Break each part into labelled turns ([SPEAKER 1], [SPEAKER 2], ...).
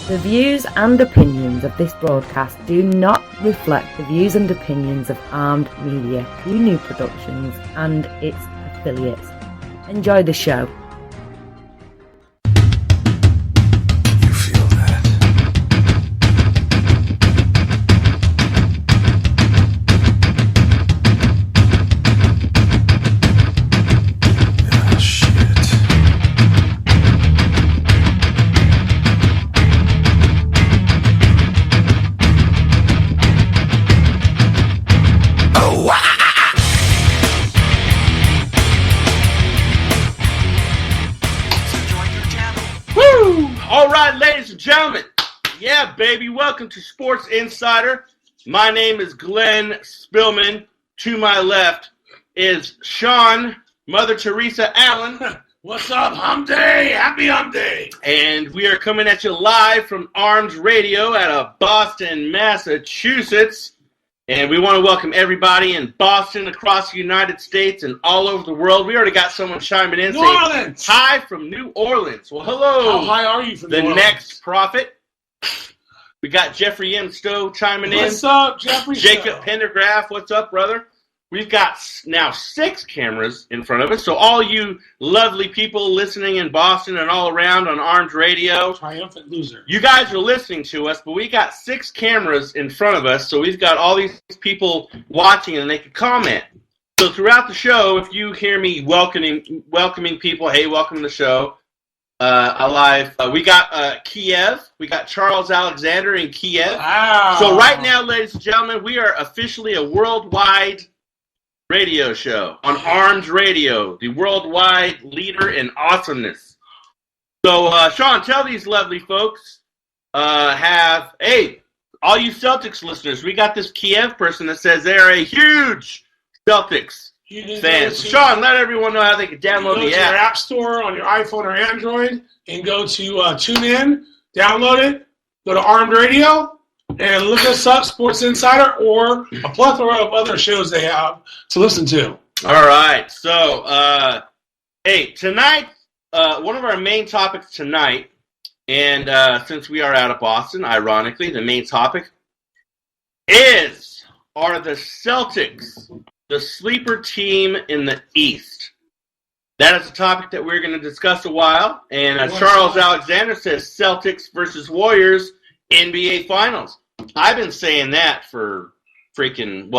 [SPEAKER 1] The views and opinions of this broadcast do not reflect the views and opinions of Armed Media, New Productions, and its affiliates. Enjoy the show.
[SPEAKER 2] You feel that? Oh, shit. Oh, wow.
[SPEAKER 3] Woo! All right, ladies and gentlemen. Yeah, baby. Welcome to Sports Insider. My name is Glenn Spillman. To my left is Shawn, Mother Teresa Allen.
[SPEAKER 4] What's up, Hump Day? Happy Hump Day.
[SPEAKER 3] And we are coming at you live from Arms Radio out of Boston, Massachusetts. And we want to welcome everybody in Boston, across the United States, and all over the world. We already got someone chiming in
[SPEAKER 4] New
[SPEAKER 3] saying
[SPEAKER 4] Orleans.
[SPEAKER 3] hi from New Orleans. Well, hello.
[SPEAKER 4] How high are you from
[SPEAKER 3] The
[SPEAKER 4] New Orleans?
[SPEAKER 3] next prophet. We got Jeffrey M. Stowe chiming in.
[SPEAKER 4] What's up, Jeffrey?
[SPEAKER 3] Jacob Pendergraph, what's up, brother? We've got now 6 cameras in front of us, so all you lovely people listening in Boston and all around on Armed Radio,
[SPEAKER 4] Triumphant loser.
[SPEAKER 3] you guys are listening to us, but we got 6 cameras in front of us, so we've got all these people watching and they can comment. So throughout the show, if you hear me welcoming people, hey, welcome to the show. Alive. We got Kiev. We got Charles Alexander in Kiev.
[SPEAKER 4] Wow.
[SPEAKER 3] So right now, ladies and gentlemen, we are officially a worldwide radio show on Armed Radio, the worldwide leader in awesomeness. So, Shawn, tell these lovely folks, hey, all you Celtics listeners, we got this Kiev person that says they're a huge Celtics fan. So, Shawn, let everyone know how they can download
[SPEAKER 4] Go
[SPEAKER 3] the
[SPEAKER 4] to your
[SPEAKER 3] app.
[SPEAKER 4] app store on your iPhone or Android and go to TuneIn, download it, go to Armed Radio, and look us up, Sports Insider, or a plethora of other shows they have to listen to.
[SPEAKER 3] All right. So, hey, tonight, one of our main topics tonight, and since we are out of Boston, ironically, the main topic are the Celtics, the sleeper team in the East. That is a topic that we're going to discuss a while. And Charles Alexander says Celtics versus Warriors NBA Finals. I've been saying that for freaking,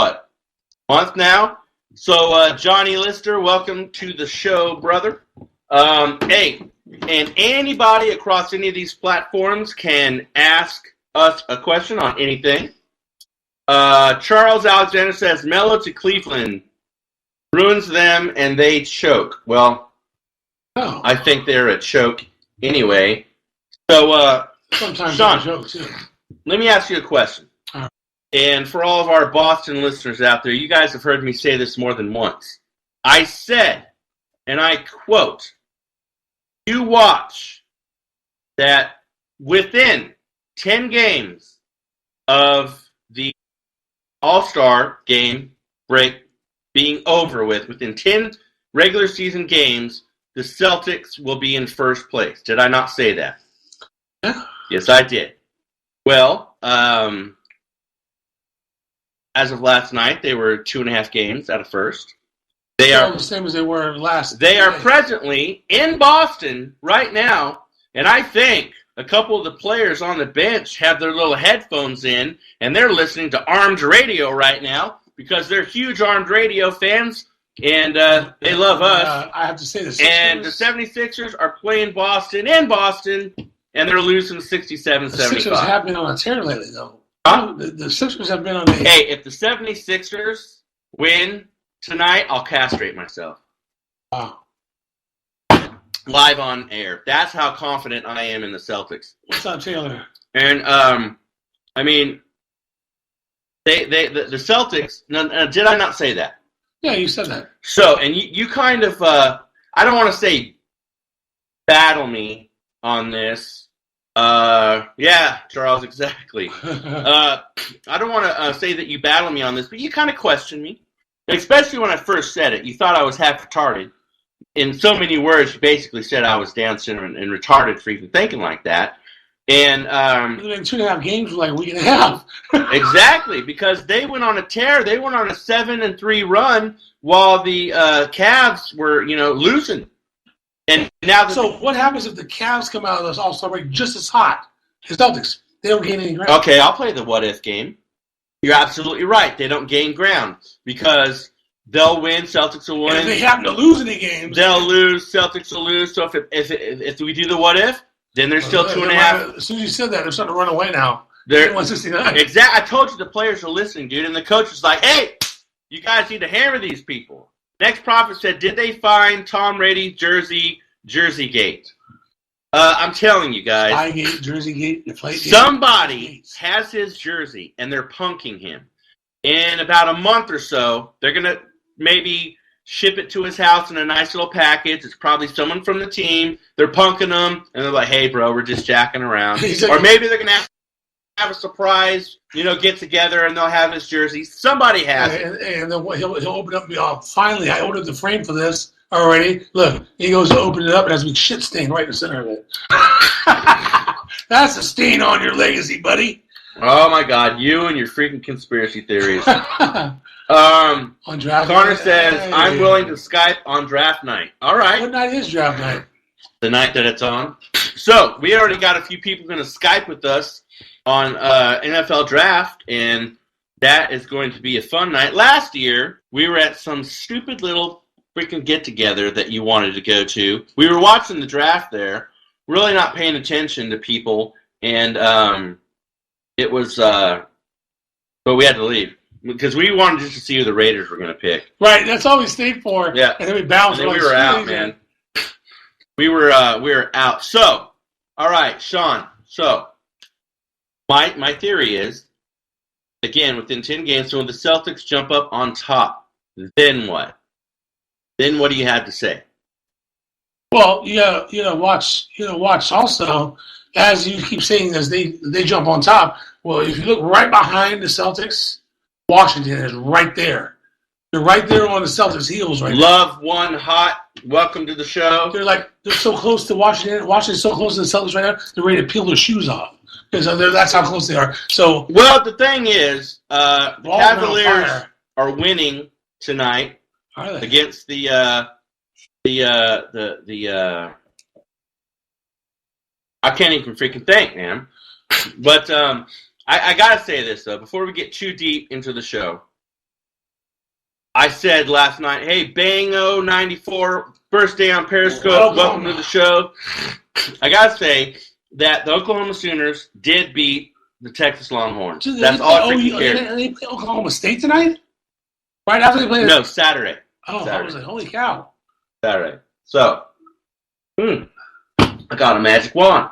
[SPEAKER 3] month now? So, Johnny Lister, welcome to the show, brother. Hey, and anybody across any of these platforms can ask us a question on anything. Charles Alexander says, Melo to Cleveland ruins them and they choke. Well, I think they're a choke anyway. So,
[SPEAKER 4] Sometimes
[SPEAKER 3] Shawn,
[SPEAKER 4] they joke, too.
[SPEAKER 3] let me ask you a question.
[SPEAKER 4] All right.
[SPEAKER 3] And for all of our Boston listeners out there, you guys have heard me say this more than once. I said, and I quote, you watch that within 10 games of the All-Star game break being over with, within 10 regular season games, the Celtics will be in first place. Did I not say that?
[SPEAKER 4] Yeah.
[SPEAKER 3] Yes, I did. Well, as of last night, they were 2.5 games out of first. They are
[SPEAKER 4] the same as they were last.
[SPEAKER 3] They are presently in Boston right now, and I think a couple of the players on the bench have their little headphones in, and they're listening to Armed Radio right now because they're huge Armed Radio fans, and they love us.
[SPEAKER 4] I have to say the Sixers.
[SPEAKER 3] And the 76ers are playing Boston in Boston, and they're losing 67-75.
[SPEAKER 4] The Sixers have been on a tear lately, though.
[SPEAKER 3] Huh?
[SPEAKER 4] The Sixers have been on a...
[SPEAKER 3] Hey, if the 76ers win tonight, I'll castrate myself.
[SPEAKER 4] Wow.
[SPEAKER 3] Live on air. That's how confident I am in the Celtics.
[SPEAKER 4] What's up, Taylor?
[SPEAKER 3] And, I mean, the Celtics, did I not say that?
[SPEAKER 4] Yeah, you said that.
[SPEAKER 3] So, and you kind of, I don't want to say battle me on this. Yeah, Charles, exactly. I don't want to say that you battle me on this, but you kind of question me. Especially when I first said it. You thought I was half retarded. In so many words, you basically said I was Down syndrome and retarded for even thinking like that. And
[SPEAKER 4] It's been 2.5 games for like a week and a half.
[SPEAKER 3] exactly, because they went on a tear. They went on a 7-3 run while the Cavs were, losing. And now,
[SPEAKER 4] So what happens if the Cavs come out of this All-Star break just as hot as Celtics? They don't gain any ground.
[SPEAKER 3] Okay, I'll play the what if game. You're absolutely right. They don't gain ground because they'll win. Celtics will win.
[SPEAKER 4] And if they happen to lose any games,
[SPEAKER 3] they'll lose. Celtics will lose. So if we do the what if, then there's still 2.5.
[SPEAKER 4] As soon as you said that, they're starting to run away now.
[SPEAKER 3] They're
[SPEAKER 4] 169.
[SPEAKER 3] Exactly. I told you the players are listening, dude, and the coach was like, "Hey, you guys need to hammer these people." Next prophet said, "Did they find Tom Brady Jersey Gate?" I'm telling you guys,
[SPEAKER 4] Spygate, Jersey Gate, Deflategate.
[SPEAKER 3] somebody has his jersey and they're punking him. In about a month or so, they're gonna maybe ship it to his house in a nice little package. It's probably someone from the team. They're punking him, and they're like, "Hey, bro, we're just jacking around." Or maybe they're gonna have a surprise, get together, and they'll have his jersey. Somebody has it.
[SPEAKER 4] And then he'll open up. Finally, I ordered the frame for this already. Look, he goes to open it up, and has a big shit stain right in the center of it. That's a stain on your legacy, buddy.
[SPEAKER 3] Oh my God, you and your freaking conspiracy theories.
[SPEAKER 4] On draft
[SPEAKER 3] Connor
[SPEAKER 4] night.
[SPEAKER 3] says,
[SPEAKER 4] Hey.
[SPEAKER 3] "I'm willing to Skype on draft night." All right.
[SPEAKER 4] What night is draft night?
[SPEAKER 3] The night that it's on. So we already got a few people going to Skype with us on NFL draft, and that is going to be a fun night. Last year, we were at some stupid little freaking get-together that you wanted to go to. We were watching the draft there, really not paying attention to people, and it was, but we had to leave because we wanted just to see who the Raiders were going to pick.
[SPEAKER 4] Right, that's all we stayed for.
[SPEAKER 3] Yeah.
[SPEAKER 4] And then we bounced.
[SPEAKER 3] And then we were out, man. We were out. So, all right, Shawn. So, my theory is, again, within 10 games, so when the Celtics jump up on top, then what? Then what do you have to say?
[SPEAKER 4] Well, watch also, as you keep saying, as they jump on top. Well, if you look right behind the Celtics, Washington is right there. They're right there on the Celtics' heels right now.
[SPEAKER 3] Love one hot. Welcome to the show.
[SPEAKER 4] They're so close to Washington. Washington's so close to the Celtics right now, they're ready to peel their shoes off. Because that's how close they are. So,
[SPEAKER 3] well, the thing is, the
[SPEAKER 4] Ball
[SPEAKER 3] Cavaliers
[SPEAKER 4] on fire.
[SPEAKER 3] are winning tonight
[SPEAKER 4] Are they?
[SPEAKER 3] against the I can't even freaking think, man. But I gotta say this though, before we get too deep into the show. I said last night, "Hey, Bango 94, first day on Periscope. Welcome to the show." I gotta say that the Oklahoma Sooners did beat the Texas Longhorns. That's all I freaking cared.
[SPEAKER 4] And they play Oklahoma State tonight? Right after they play?
[SPEAKER 3] No, Saturday.
[SPEAKER 4] Oh,
[SPEAKER 3] Saturday.
[SPEAKER 4] I was like, holy cow.
[SPEAKER 3] Saturday. So, I got a magic wand.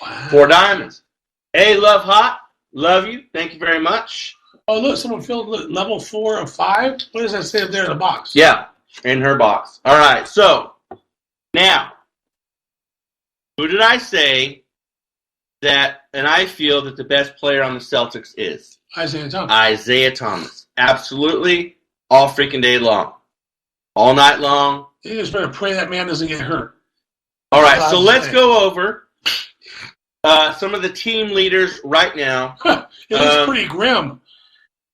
[SPEAKER 4] Wow.
[SPEAKER 3] 4 diamonds. Hey, Love Hot. Love you. Thank you very much.
[SPEAKER 4] Oh, look, someone filled level 4 of 5. What does that say up there in the box?
[SPEAKER 3] Yeah, in her box. All right, so now, who did I say that, and I feel that the best player on the Celtics is?
[SPEAKER 4] Isaiah Thomas.
[SPEAKER 3] Isaiah Thomas. Absolutely, all freaking day long. All night long.
[SPEAKER 4] You just better pray that man doesn't get hurt.
[SPEAKER 3] All right, so let's go over some of the team leaders right now.
[SPEAKER 4] It looks pretty grim.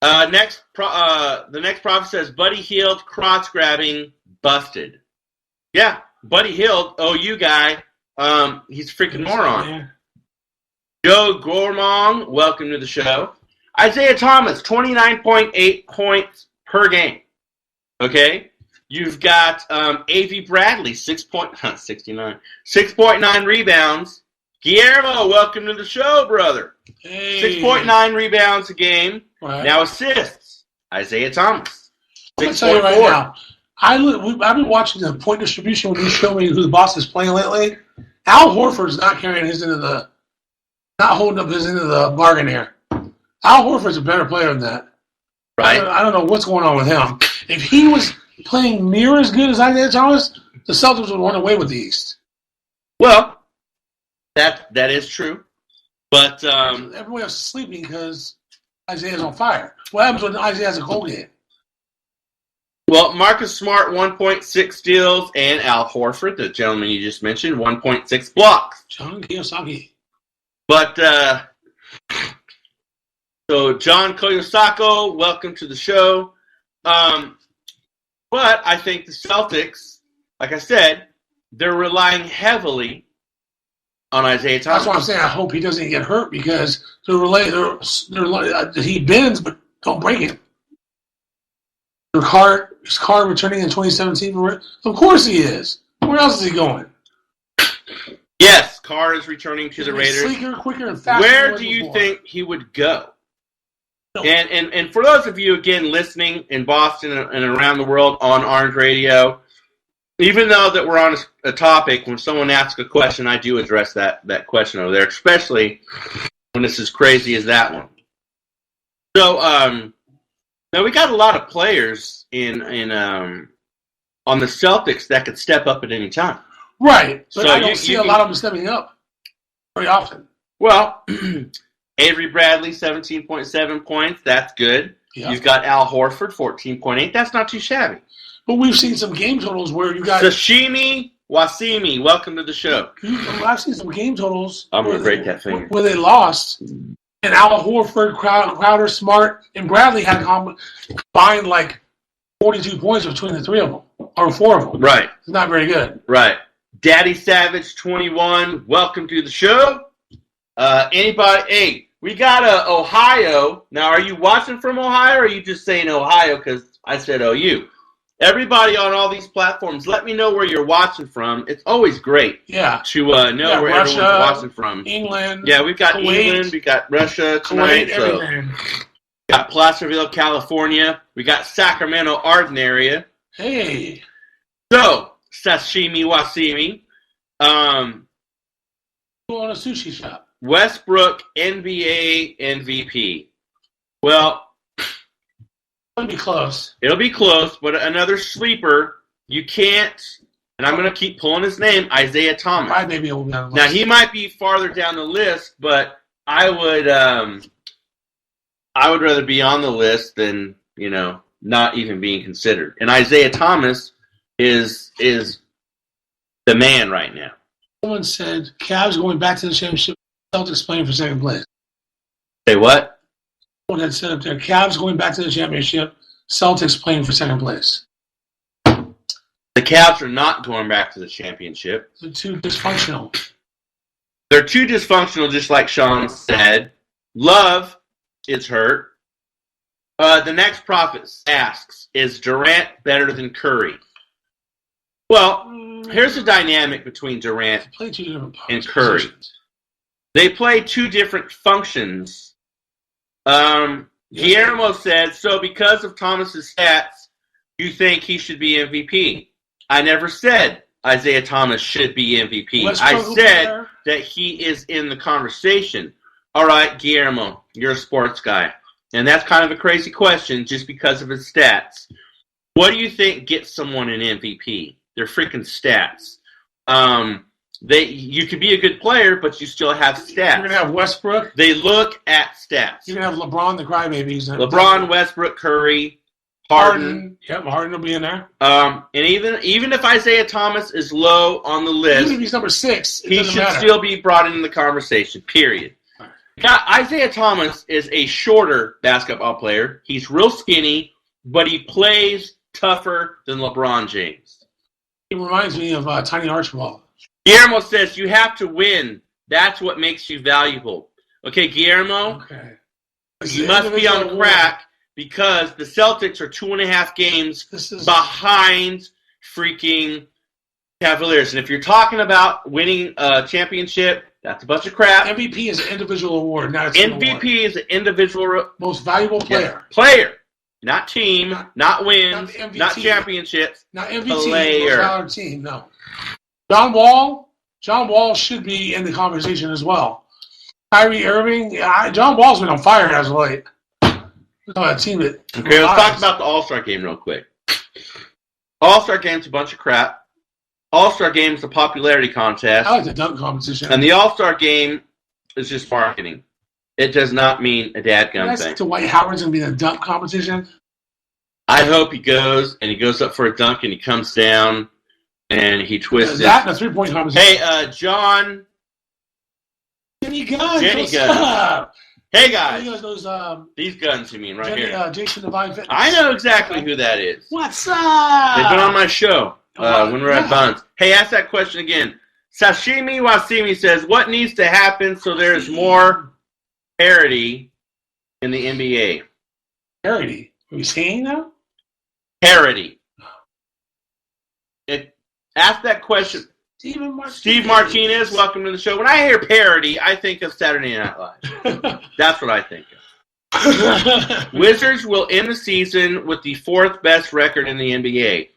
[SPEAKER 3] The next prophet says, Buddy Hield, crotch grabbing, busted. Yeah, Buddy Hield, OU guy, he's a freaking moron.
[SPEAKER 4] Yeah.
[SPEAKER 3] Joe Gormong, welcome to the show. Isaiah Thomas, 29.8 points per game. Okay? You've got A.V. Bradley, 6.9 rebounds. Guillermo, welcome to the show, brother.
[SPEAKER 4] Hey.
[SPEAKER 3] 6.9 rebounds a game.
[SPEAKER 4] Right.
[SPEAKER 3] Now assists. Isaiah Thomas.
[SPEAKER 4] I'm going to tell you right now, I've been watching the point distribution when you show me who the boss is playing lately. Al Horford's not carrying his not holding up his end of the bargain here. Al Horford's a better player than that.
[SPEAKER 3] Right.
[SPEAKER 4] I don't know what's going on with him. If he was playing near as good as Isaiah Thomas, the Celtics would run away with the East.
[SPEAKER 3] Well, that is true. But
[SPEAKER 4] Everybody else is sleeping because Isaiah's on fire. What happens when Isaiah has a cold game?
[SPEAKER 3] well, Marcus Smart, 1.6 steals, and Al Horford, the gentleman you just mentioned, 1.6 blocks.
[SPEAKER 4] John Kiyosaki.
[SPEAKER 3] But so John Koyosako, welcome to the show. But I think the Celtics, like I said, they're relying heavily on Isaiah Thomas.
[SPEAKER 4] That's why I'm saying I hope he doesn't get hurt because he bends, but don't break it. His car returning in 2017? Of course he is. Where else is he going?
[SPEAKER 3] Yes, Carr is returning to the Raiders.
[SPEAKER 4] Sleeker, quicker, and faster.
[SPEAKER 3] Where do you think he would go? No. And for those of you, again, listening in Boston and around the world on Orange Radio, even though that we're on a topic, when someone asks a question, I do address that question over there, especially when it's as crazy as that one. So, now we got a lot of players on the Celtics that could step up at any time.
[SPEAKER 4] Right, but I don't see a lot of them stepping up very often.
[SPEAKER 3] Well, Avery Bradley, 17.7 points. That's good. Yep. You've got Al Horford, 14.8. That's not too shabby.
[SPEAKER 4] But we've seen some game totals where you got...
[SPEAKER 3] Sashimi Wasimi, welcome to the show.
[SPEAKER 4] I've seen some game totals...
[SPEAKER 3] I'm going to break that finger.
[SPEAKER 4] Where they lost, and Al Horford, Crowder, Smart, and Bradley had combined like 42 points between the three of them, or four of them.
[SPEAKER 3] Right.
[SPEAKER 4] It's not very good.
[SPEAKER 3] Right. Daddy Savage 21, welcome to the show. Anybody? Hey, we got Ohio. Now, are you watching from Ohio, or are you just saying Ohio because I said OU? Everybody on all these platforms, let me know where you're watching from. It's always great to know where
[SPEAKER 4] Russia,
[SPEAKER 3] everyone's watching from.
[SPEAKER 4] England.
[SPEAKER 3] Yeah, we've got
[SPEAKER 4] Kuwait,
[SPEAKER 3] England. We got Russia tonight.
[SPEAKER 4] Kuwait,
[SPEAKER 3] We got Placerville, California. We got Sacramento, Arden area.
[SPEAKER 4] Hey.
[SPEAKER 3] So, Sashimi Wasimi.
[SPEAKER 4] On a sushi shop.
[SPEAKER 3] Westbrook, NBA MVP. Well,
[SPEAKER 4] it'll be close.
[SPEAKER 3] It'll be close, but another sleeper, you can't, and I'm going to keep pulling his name, Isaiah Thomas.
[SPEAKER 4] Maybe it will be on the
[SPEAKER 3] list. Now,
[SPEAKER 4] he
[SPEAKER 3] might be farther down the list, but I would rather be on the list than, not even being considered. And Isaiah Thomas is the man right now.
[SPEAKER 4] Someone said Cavs going back to the championship, Celtics playing for second place.
[SPEAKER 3] Say what?
[SPEAKER 4] Someone had said up there, Cavs going back to the championship, Celtics playing for second place.
[SPEAKER 3] The Cavs are not going back to the championship.
[SPEAKER 4] They're too dysfunctional.
[SPEAKER 3] They're too dysfunctional, just like Shawn said. Love is hurt. The next prophet asks, is Durant better than Curry? Well, here's the dynamic between Durant and Curry. They play two different functions. Guillermo said, so because of Thomas's stats, you think he should be MVP. I never said Isaiah Thomas should be MVP. I said that he is in the conversation. All right, Guillermo, you're a sports guy. And that's kind of a crazy question just because of his stats. What do you think gets someone an MVP? Their freaking stats. You could be a good player, but you still have stats.
[SPEAKER 4] You're going to have Westbrook.
[SPEAKER 3] They look at stats.
[SPEAKER 4] You're going to have LeBron, the crybabies.
[SPEAKER 3] LeBron, Westbrook, Curry, Harden.
[SPEAKER 4] Yep, Harden will be in there.
[SPEAKER 3] And even if Isaiah Thomas is low on the list,
[SPEAKER 4] even if he's number 6,
[SPEAKER 3] he should still be brought into the conversation, period. Now, Isaiah Thomas is a shorter basketball player. He's real skinny, but he plays tougher than LeBron James.
[SPEAKER 4] He reminds me of Tiny Archibald.
[SPEAKER 3] Guillermo says you have to win. That's what makes you valuable. Okay, Guillermo?
[SPEAKER 4] Okay.
[SPEAKER 3] You must be on crack because the Celtics are 2.5 games behind freaking Cavaliers. And if you're talking about winning a championship, that's a bunch of crap.
[SPEAKER 4] MVP is an individual award, not a team
[SPEAKER 3] MVP
[SPEAKER 4] award.
[SPEAKER 3] is an individual
[SPEAKER 4] most valuable player.
[SPEAKER 3] Yeah. Player. Not team, not wins, not championships.
[SPEAKER 4] Not MVP,
[SPEAKER 3] player.
[SPEAKER 4] Not team, no. John Wall should be in the conversation as well. Kyrie Irving, John Wall's been on fire as of late. Team that
[SPEAKER 3] okay, let's talk about the All-Star Game real quick. All-Star Game's a bunch of crap. All-Star Game's a popularity contest.
[SPEAKER 4] I like the dunk competition.
[SPEAKER 3] And the All-Star Game is just marketing. It does not mean a dadgum thing.
[SPEAKER 4] Dwight Howard's going to be in the dunk competition.
[SPEAKER 3] I hope he goes up for a dunk and he comes down and he twists it.
[SPEAKER 4] That and a 3-point competition.
[SPEAKER 3] Hey, John
[SPEAKER 4] Jenny Guns.
[SPEAKER 3] Jenny
[SPEAKER 4] What's
[SPEAKER 3] Guns.
[SPEAKER 4] up?
[SPEAKER 3] Hey
[SPEAKER 4] You
[SPEAKER 3] guys,
[SPEAKER 4] guys, those
[SPEAKER 3] these guns you mean right
[SPEAKER 4] Jenny,
[SPEAKER 3] here?
[SPEAKER 4] Jason Divine Fitness.
[SPEAKER 3] I know exactly who that is.
[SPEAKER 4] What's up?
[SPEAKER 3] They've been on my show when we were at
[SPEAKER 4] Yeah.
[SPEAKER 3] Buns. Hey, ask that question again. Sashimi Wasimi says, what needs to happen so there's more parity in the NBA?
[SPEAKER 4] Parody. Are we seeing now?
[SPEAKER 3] Parity. Ask that question. Steve Martinez, welcome to the show. When I hear parody, I think of Saturday Night Live. That's what I think of. Wizards will end the season with the fourth best record in the NBA.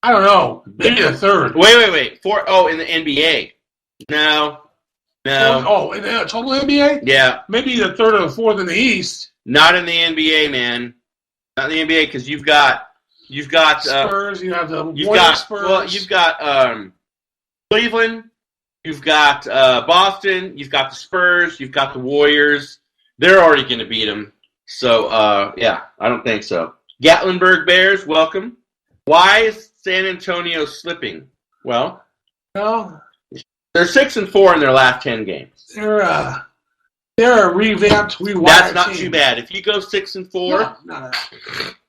[SPEAKER 4] I don't know. Maybe the third.
[SPEAKER 3] Wait. In the NBA. No.
[SPEAKER 4] Oh, in the total NBA?
[SPEAKER 3] Yeah.
[SPEAKER 4] Maybe the third or the fourth in the East.
[SPEAKER 3] Not in the NBA, man. Not in the NBA because you've got
[SPEAKER 4] Spurs. You have the Spurs.
[SPEAKER 3] Well, you've got Cleveland. You've got Boston. You've got the Spurs. You've got the Warriors. They're already going to beat them. So yeah, I don't think so. Gatlinburg Bears, welcome. Why is San Antonio slipping? Well,
[SPEAKER 4] No,
[SPEAKER 3] they're 6-4 in their last 10 games.
[SPEAKER 4] they're a revamped, rewired
[SPEAKER 3] That's not
[SPEAKER 4] team.
[SPEAKER 3] too bad. If you go 6-4,
[SPEAKER 4] No.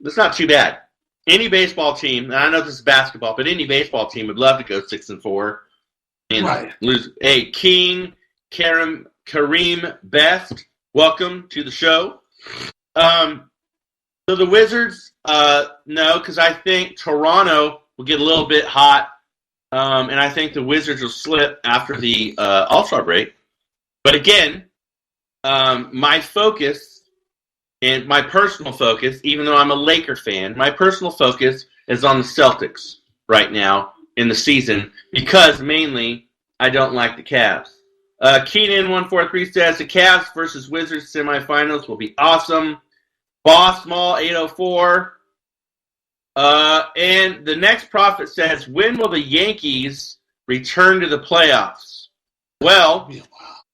[SPEAKER 3] that's not too bad. Any baseball team, and I know this is basketball, but any baseball team would love to go 6-4 and
[SPEAKER 4] Right.
[SPEAKER 3] lose. Hey, Kareem Best, welcome to the show. So the Wizards, no, because I think Toronto will get a little bit hot, and I think the Wizards will slip after the All-Star break. But again, my focus and my personal focus, even though I'm a Laker fan, my personal focus is on the Celtics right now in the season because mainly I don't like the Cavs. Keenan143 says the Cavs versus Wizards semifinals will be awesome. Boss Mall 804. And the next prophet says, when will the Yankees return to the playoffs? Well,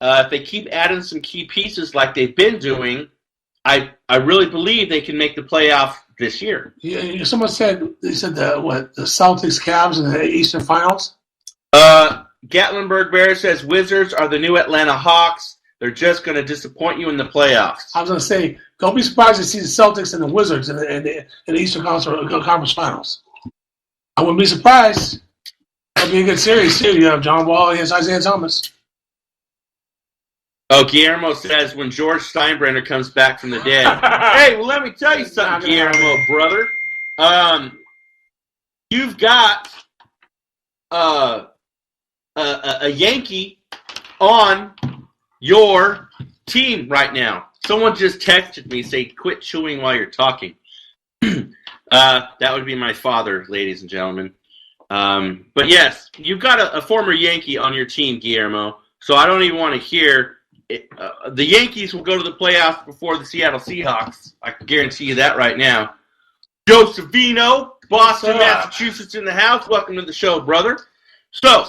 [SPEAKER 3] if they keep adding some key pieces like they've been doing, I really believe they can make the playoff this year.
[SPEAKER 4] Yeah, someone said the Celtics, Cavs in the Eastern Finals.
[SPEAKER 3] Gatlinburg Bear says Wizards are the new Atlanta Hawks. They're just going to disappoint you in the playoffs.
[SPEAKER 4] I was going to say, don't be surprised to see the Celtics and the Wizards in the Eastern Conference Finals. I wouldn't be surprised. That'll be a good series too. You have John Wall against Isaiah Thomas.
[SPEAKER 3] Oh, Guillermo says when George Steinbrenner comes back from the dead. Hey, well, let me tell you something, Guillermo, brother. You've got a Yankee on your team right now. Someone just texted me, say, quit chewing while you're talking. That would be my father, ladies and gentlemen. But yes, you've got a former Yankee on your team, Guillermo, so I don't even want to hear it. The Yankees will go to the playoffs before the Seattle Seahawks. I can guarantee you that right now. Joe Savino, Boston, Massachusetts in the house. Welcome to the show, brother. So,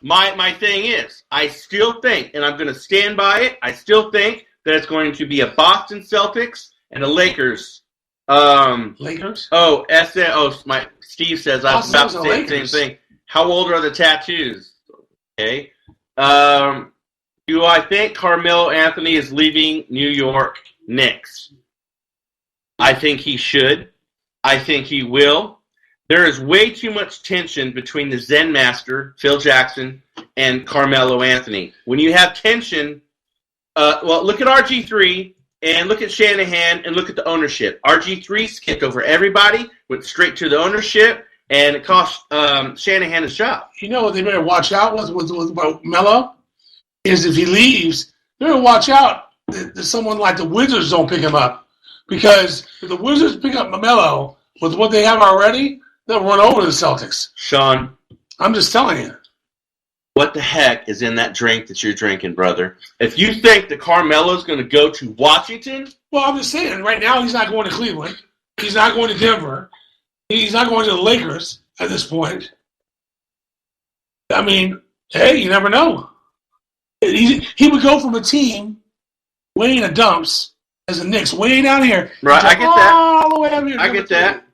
[SPEAKER 3] my thing is, I still think, and I'm going to stand by it, I still think that it's going to be a Boston Celtics and a Lakers.
[SPEAKER 4] Lakers?
[SPEAKER 3] Steve says I was about to say the same thing. How old are the tattoos? Okay. Do I think Carmelo Anthony is leaving New York Knicks? I think he should. I think he will. There is way too much tension between the Zen Master, Phil Jackson, and Carmelo Anthony. When you have tension, look at RG3 and look at Shanahan and look at the ownership. RG3 skipped over everybody, went straight to the ownership, and it cost Shanahan his job.
[SPEAKER 4] You know what they better watch out with Melo? Is if he leaves, they better watch out that someone like the Wizards don't pick him up. Because if the Wizards pick up Melo with what they have already, they'll run over the Celtics.
[SPEAKER 3] Shawn,
[SPEAKER 4] I'm just telling you.
[SPEAKER 3] what the heck is in that drink that you're drinking, brother? If you think that Carmelo's going to go to Washington...
[SPEAKER 4] Well, I'm just saying, right now he's not going to Cleveland. He's not going to Denver. He's not going to the Lakers at this point. I mean, hey, you never know. He would go from a team way in the dumps as the Knicks, way down here.
[SPEAKER 3] Right, I get that.
[SPEAKER 4] All the way up here.
[SPEAKER 3] I get that.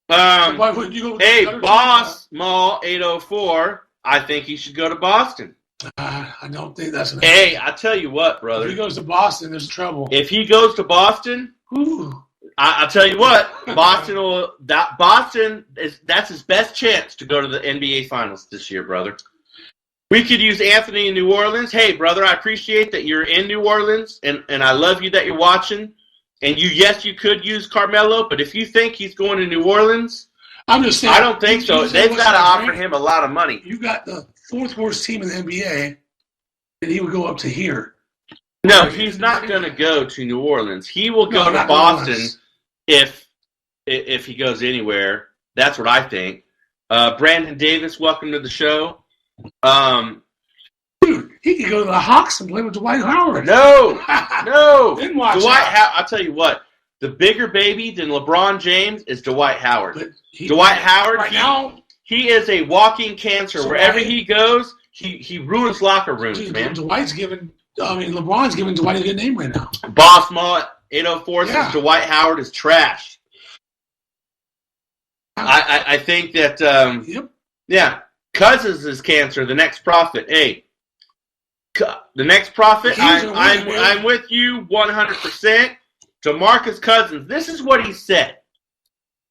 [SPEAKER 4] Why would you go with
[SPEAKER 3] Hey,
[SPEAKER 4] the
[SPEAKER 3] Boss Mall 804, I think he should go to Boston.
[SPEAKER 4] I don't think that's an
[SPEAKER 3] Hey, I tell you what,
[SPEAKER 4] If
[SPEAKER 3] brother.
[SPEAKER 4] he goes to Boston, there's trouble.
[SPEAKER 3] If he goes to Boston,
[SPEAKER 4] Ooh.
[SPEAKER 3] I'll tell you what, that's his best chance to go to the NBA Finals this year, brother. We could use Anthony in New Orleans. Hey, brother, I appreciate that you're in New Orleans, and I love you that you're watching. And you could use Carmelo, but if you think he's going to New Orleans,
[SPEAKER 4] I'm just saying.
[SPEAKER 3] I don't think so. They've got to offer him a lot of money.
[SPEAKER 4] You got the fourth worst team in the NBA, and he would go up to here.
[SPEAKER 3] No, he's not going to go to New Orleans. He will go to Boston if he goes anywhere. That's what I think. Brandon Davis, welcome to the show.
[SPEAKER 4] Dude, he could go to the Hawks and play with Dwight Howard.
[SPEAKER 3] No.
[SPEAKER 4] Then watch
[SPEAKER 3] Dwight
[SPEAKER 4] out.
[SPEAKER 3] I'll tell you what. The bigger baby than LeBron James is Dwight Howard.
[SPEAKER 4] Dwight
[SPEAKER 3] Howard,
[SPEAKER 4] right now,
[SPEAKER 3] he is a walking cancer.
[SPEAKER 4] So
[SPEAKER 3] wherever he goes, he ruins locker rooms, man.
[SPEAKER 4] LeBron's giving Dwight a good name right now.
[SPEAKER 3] Boss Mullet 804 says Dwight Howard is trash. I think that Cousins is cancer. The next prophet. Hey, the next prophet. I'm with you 100%. DeMarcus Cousins. This is what he said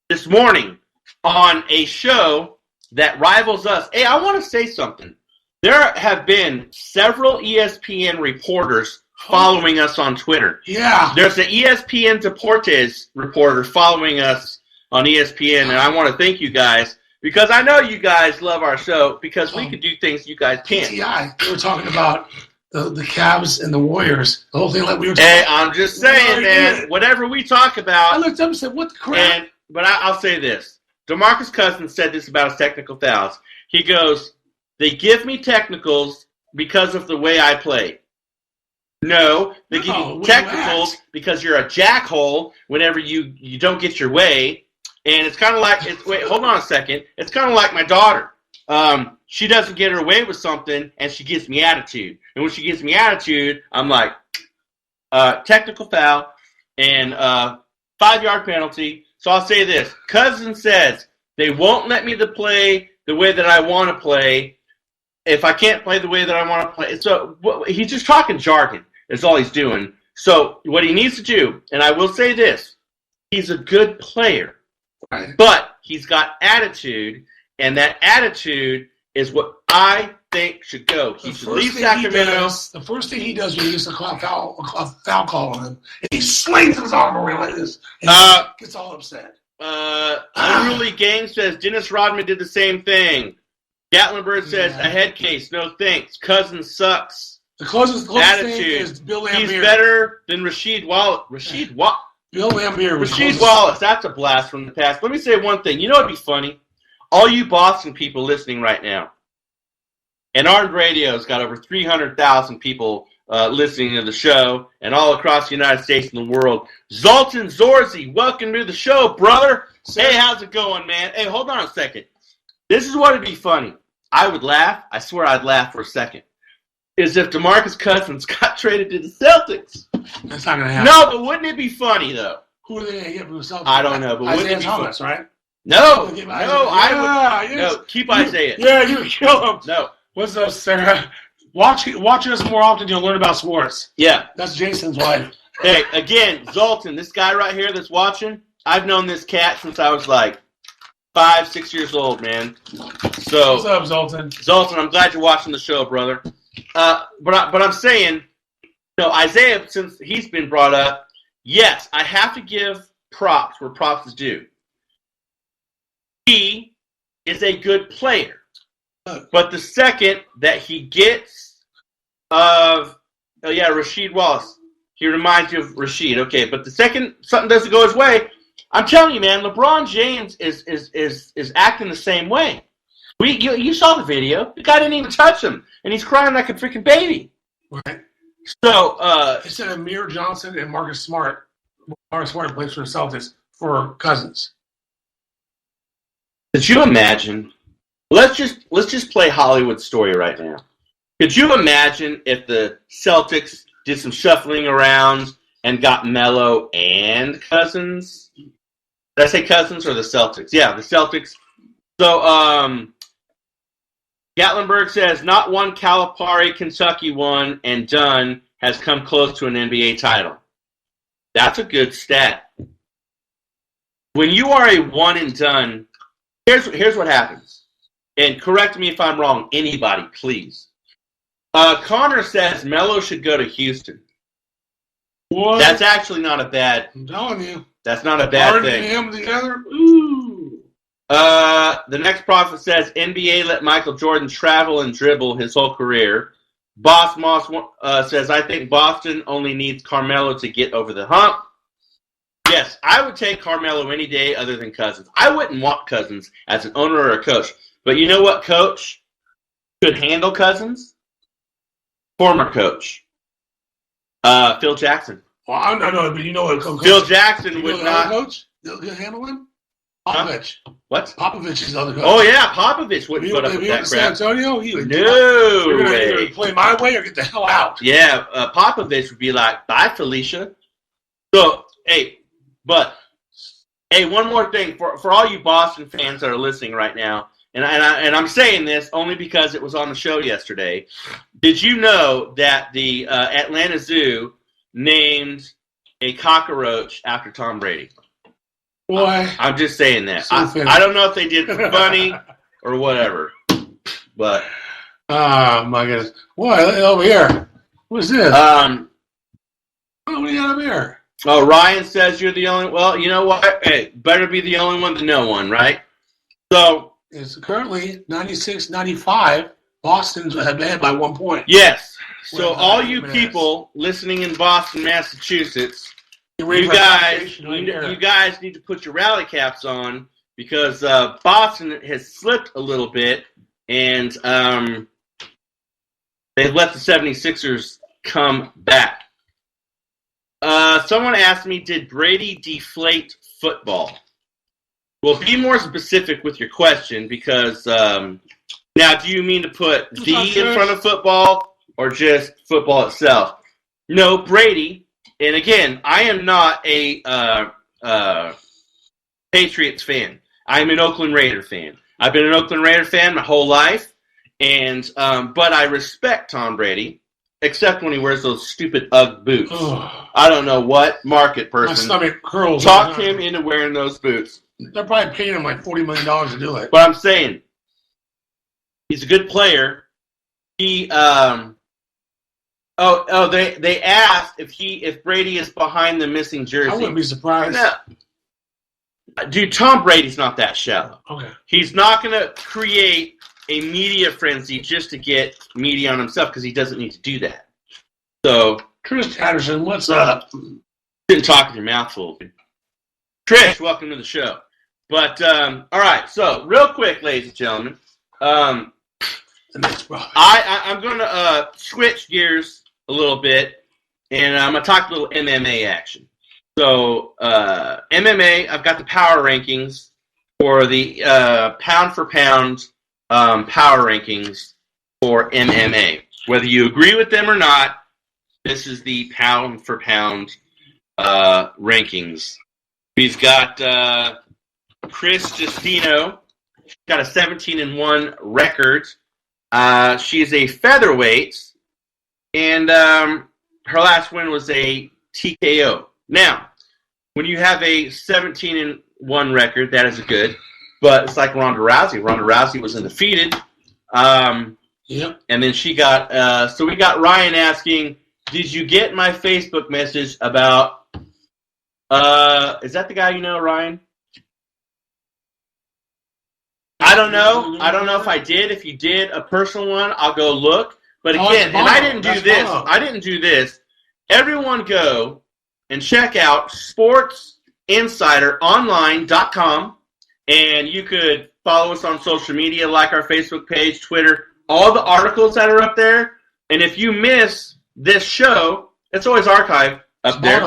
[SPEAKER 3] this morning on a show that rivals us. Hey, I want to say something. There have been several ESPN reporters following us on Twitter.
[SPEAKER 4] Yeah.
[SPEAKER 3] There's an ESPN Deportes reporter following us on ESPN, and I want to thank you guys because I know you guys love our show because we can do things you guys can't.
[SPEAKER 4] PTI, they were talking about the Cavs and the Warriors. The whole thing like we were talking
[SPEAKER 3] Hey, I'm just saying, man, whatever we talk about.
[SPEAKER 4] I looked up and said, what the crap?
[SPEAKER 3] But I'll say this. DeMarcus Cousins said this about his technical fouls. He goes, they give me technicals because of the way I play. No, they give you technicals because you're a jackhole whenever you don't get your way. And it's kind of like, wait, hold on a second. It's kind of like my daughter. She doesn't get her way with something, and she gives me attitude. And when she gives me attitude, I'm like, technical foul and 5-yard penalty. So I'll say this. Cousins says they won't let me play the way that I want to play if I can't play the way that I want to play. So he's just talking jargon is all he's doing. So what he needs to do, and I will say this, he's a good player, but he's got attitude, and that attitude is what I think should go. He should leave Sacramento.
[SPEAKER 4] The first thing he does when he gets a foul call on him, and he slings his arm around like this, and he gets all upset.
[SPEAKER 3] Unruly Gang says Dennis Rodman did the same thing. Gatlinburg says a head case, no thanks. Cousins sucks.
[SPEAKER 4] The closest
[SPEAKER 3] attitude.
[SPEAKER 4] thing is Bill Laimbeer.
[SPEAKER 3] He's better than Rasheed Wallace.
[SPEAKER 4] Bill Laimbeer was
[SPEAKER 3] Rasheed Wallace. That's a blast from the past. Let me say one thing. You know what'd be funny? All you Boston people listening right now, and Armed Radio's got over 300,000 people listening to the show, and all across the United States and the world. Zoltan Zorzi, welcome to the show, brother. Hey, how's it going, man? Hey, hold on a second. This is what would be funny. I would laugh. I swear I'd laugh for a second. Is if DeMarcus Cousins got traded to the Celtics.
[SPEAKER 4] That's not going to happen.
[SPEAKER 3] No, but wouldn't it be funny, though?
[SPEAKER 4] Who are they going to get from the Celtics?
[SPEAKER 3] I don't know, but wouldn't it be
[SPEAKER 4] Thomas,
[SPEAKER 3] funny?
[SPEAKER 4] right?
[SPEAKER 3] No, keep
[SPEAKER 4] Isaiah.
[SPEAKER 3] Isaiah.
[SPEAKER 4] Yeah, you kill him.
[SPEAKER 3] No.
[SPEAKER 4] What's up, Sarah? Watching us more often, you'll learn about sports.
[SPEAKER 3] Yeah.
[SPEAKER 4] That's Jason's wife.
[SPEAKER 3] Hey, again, Zoltan, this guy right here that's watching, I've known this cat since I was like 5-6 years old, man. So,
[SPEAKER 4] what's up, Zoltan?
[SPEAKER 3] Zoltan, I'm glad you're watching the show, brother. But I'm saying, Isaiah, since he's been brought up, yes, I have to give props where props is due. He is a good player. But the second that he gets Rasheed Wallace, he reminds you of Rasheed. Okay, but the second something doesn't go his way, I'm telling you, man, LeBron James is acting the same way. You saw the video. The guy didn't even touch him, and he's crying like a freaking baby.
[SPEAKER 4] Right.
[SPEAKER 3] So
[SPEAKER 4] it said Amir Johnson and Marcus Smart. Marcus Smart plays for the Celtics for Cousins.
[SPEAKER 3] Could you imagine? Let's just play Hollywood story right now. Could you imagine if the Celtics did some shuffling around and got Melo and Cousins? Did I say Cousins or the Celtics? Yeah, the Celtics. So Gatlinburg says, not one Calipari Kentucky one and done has come close to an NBA title. That's a good stat. When you are a one and done, here's what happens. And correct me if I'm wrong, anybody, please. Connor says Melo should go to Houston.
[SPEAKER 4] What?
[SPEAKER 3] That's actually not a bad.
[SPEAKER 4] I'm telling you.
[SPEAKER 3] That's not a bad
[SPEAKER 4] Harden
[SPEAKER 3] thing.
[SPEAKER 4] and him together. Ooh.
[SPEAKER 3] The next prophet says NBA let Michael Jordan travel and dribble his whole career. Boss Moss says, I think Boston only needs Carmelo to get over the hump. Yes, I would take Carmelo any day other than Cousins. I wouldn't want Cousins as an owner or a coach. But you know what coach could handle Cousins? Former coach. Phil Jackson.
[SPEAKER 4] Well, I don't know, but you know what coach.
[SPEAKER 3] Phil Jackson
[SPEAKER 4] you
[SPEAKER 3] would
[SPEAKER 4] know
[SPEAKER 3] not.
[SPEAKER 4] coach? They'll handle him? Popovich.
[SPEAKER 3] Huh? What?
[SPEAKER 4] Popovich is the other coach.
[SPEAKER 3] Oh, yeah, Popovich wouldn't
[SPEAKER 4] If
[SPEAKER 3] put up
[SPEAKER 4] he
[SPEAKER 3] with
[SPEAKER 4] went
[SPEAKER 3] that
[SPEAKER 4] to San
[SPEAKER 3] crap.
[SPEAKER 4] Antonio, he would.
[SPEAKER 3] No
[SPEAKER 4] You're gonna
[SPEAKER 3] way.
[SPEAKER 4] either play my way or get the hell out.
[SPEAKER 3] Yeah, Popovich would be like, bye, Felicia. So, hey, one more thing. For all you Boston fans that are listening right now, and I'm saying this only because it was on the show yesterday. Did you know that the Atlanta Zoo named a cockroach after Tom Brady?
[SPEAKER 4] Boy.
[SPEAKER 3] I'm just saying that.
[SPEAKER 4] So
[SPEAKER 3] I don't know if they did it for funny or whatever, but
[SPEAKER 4] oh my goodness! Boy, over here. What's this? What do we got up here?
[SPEAKER 3] Oh, Ryan says you're the only. Well, you know what? Hey, better be the only one to know one, right? So
[SPEAKER 4] It's currently 96-95. Boston's ahead by 1 point.
[SPEAKER 3] yes. So
[SPEAKER 4] Well,
[SPEAKER 3] all you
[SPEAKER 4] minutes.
[SPEAKER 3] people listening in Boston, Massachusetts,
[SPEAKER 4] You
[SPEAKER 3] you guys need to put your rally caps on because Boston has slipped a little bit, and they've let the 76ers come back. Someone asked me, did Brady deflate football? Well, be more specific with your question because now do you mean to put D in front of football or just football itself? No, Brady. And again, I am not a Patriots fan. I'm an Oakland Raider fan. I've been an Oakland Raider fan my whole life, and but I respect Tom Brady, except when he wears those stupid Ugg boots. I don't know what market
[SPEAKER 4] My
[SPEAKER 3] person
[SPEAKER 4] stomach curls.
[SPEAKER 3] talked him into wearing those boots.
[SPEAKER 4] They're probably paying him like $40 million to do it.
[SPEAKER 3] But I'm saying he's a good player. He they asked if Brady is behind the missing jersey.
[SPEAKER 4] I wouldn't be surprised.
[SPEAKER 3] No. Dude, Tom Brady's not that shallow.
[SPEAKER 4] Okay.
[SPEAKER 3] He's not going to create a media frenzy just to get media on himself because he doesn't need to do that. So,
[SPEAKER 4] Trish Patterson, what's up?
[SPEAKER 3] didn't talk with your mouth full. Dude. Trish, welcome to the show. But, all right, so real quick, ladies and gentlemen,
[SPEAKER 4] The next problem.
[SPEAKER 3] I'm going to switch gears a little bit, and I'm going to talk a little MMA action. So, MMA, I've got the power rankings for the pound-for-pound power rankings for MMA. Whether you agree with them or not, this is the pound-for-pound rankings. We've got Chris Justino. She's got a 17-1 record. She is a featherweight, and her last win was a TKO. Now, when you have a 17-1 record, that is good. But it's like Ronda Rousey. Ronda Rousey was undefeated.
[SPEAKER 4] Yep.
[SPEAKER 3] And then she got so we got Ryan asking, did you get my Facebook message about is that the guy you know, Ryan? I don't know. I don't know if I did. If you did a personal one, I'll go look. But again, and I didn't do this. I didn't do this. Everyone go and check out sportsinsideronline.com, and you could follow us on social media, like our Facebook page, Twitter, all the articles that are up there. And if you miss this show, it's always archived up there.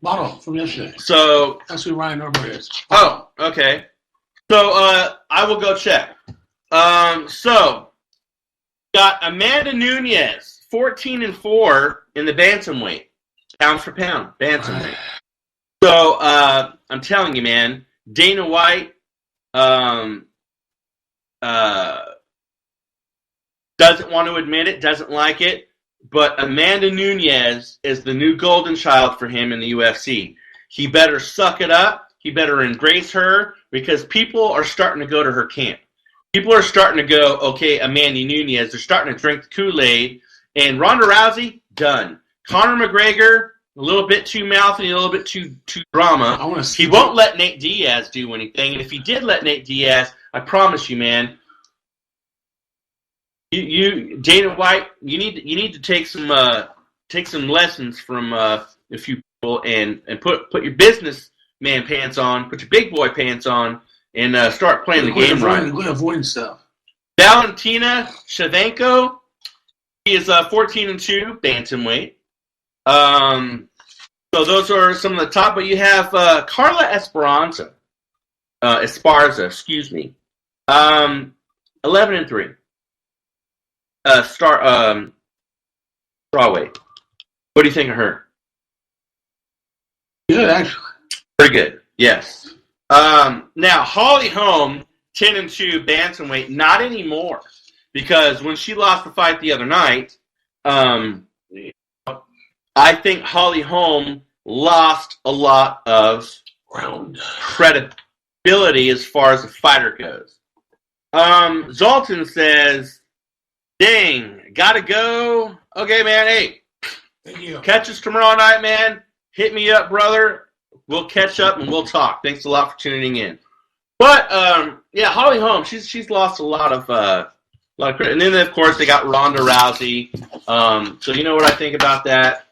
[SPEAKER 4] Bono from yesterday.
[SPEAKER 3] So
[SPEAKER 4] That's who Ryan Norberg is.
[SPEAKER 3] oh, okay. So I will go check. So got Amanda Nunes, 14-4 in the bantamweight, pound for pound, bantamweight. So I'm telling you, man, Dana White, doesn't want to admit it, doesn't like it, but Amanda Nunes is the new golden child for him in the UFC. He better suck it up. He better embrace her because people are starting to go to her camp. People are starting to go, okay, Amanda Nunes, they're starting to drink the Kool-Aid. And Ronda Rousey, done. Conor McGregor, a little bit too mouthy, a little bit too drama. He won't let Nate Diaz do anything. And if he did let Nate Diaz, I promise you, man, you Dana White, you need to take some lessons from a few people and put your businessman pants on, put your big boy pants on, and start playing the game right.
[SPEAKER 4] Quit avoiding stuff.
[SPEAKER 3] Valentina Shevchenko, he is 14-2 bantamweight. So those are some of the top. But you have Carla Esparza, excuse me, 11-3. Strawweight. What do you think of her?
[SPEAKER 4] Good, actually.
[SPEAKER 3] Pretty good. Yes. Now Holly Holm, 10-2 bantamweight, not anymore, because when she lost the fight the other night, I think Holly Holm lost a lot of credibility as far as the fighter goes. Zoltan says, dang, gotta go. Okay, man, hey,
[SPEAKER 4] thank you.
[SPEAKER 3] Catch us tomorrow night, man. Hit me up, brother. We'll catch up and we'll talk. Thanks a lot for tuning in. But, yeah, Holly Holm, she's lost a lot of credit. And then, of course, they got Ronda Rousey. So you know what I think about that?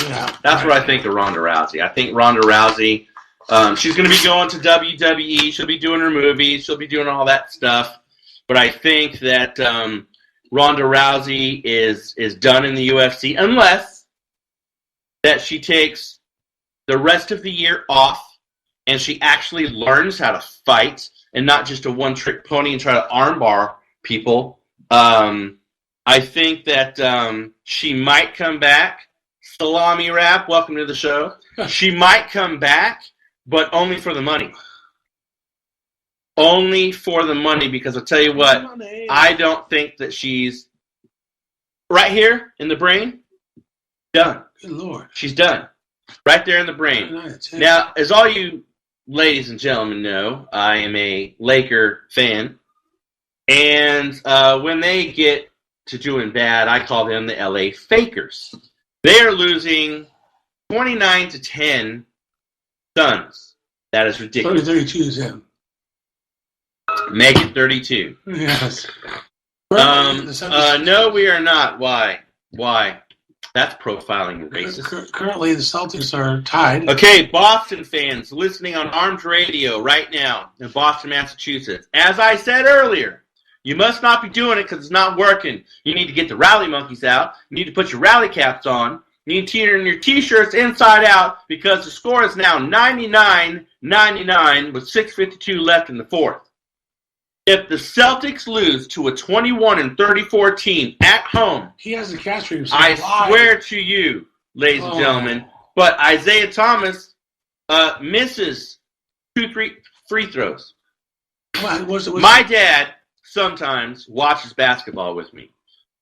[SPEAKER 4] Yeah,
[SPEAKER 3] that's what I think of Ronda Rousey. I think Ronda Rousey, she's going to be going to WWE. She'll be doing her movies. She'll be doing all that stuff. But I think that Ronda Rousey is done in the UFC unless that she takes the rest of the year off and she actually learns how to fight and not just a one-trick pony and try to armbar people. I think that she might come back. Salami Rap, welcome to the show. She might come back, but only for the money. Only for the money, because I'll tell you what, I don't think that she's right here in the brain, done.
[SPEAKER 4] Good Lord.
[SPEAKER 3] She's done. Right there in the brain. Now, as all you ladies and gentlemen know, I am a Laker fan. And when they get to doing bad, I call them the LA Fakers. They are losing 29-10 Suns. That is ridiculous.
[SPEAKER 4] 32 is him.
[SPEAKER 3] Make it 32.
[SPEAKER 4] Yes.
[SPEAKER 3] No, we are not. Why? That's profiling and racist.
[SPEAKER 4] Currently, the Celtics are tied.
[SPEAKER 3] Okay, Boston fans listening on Armed Radio right now in Boston, Massachusetts. As I said earlier, you must not be doing it because it's not working. You need to get the rally monkeys out. You need to put your rally caps on. You need to turn your T-shirts inside out because the score is now 99-99 with 6:52 left in the fourth. If the Celtics lose to a 21-34 team at home,
[SPEAKER 4] he has the catch for himself.
[SPEAKER 3] I swear to you, ladies and gentlemen, but Isaiah Thomas misses 2-3 free throws. My dad sometimes watches basketball with me.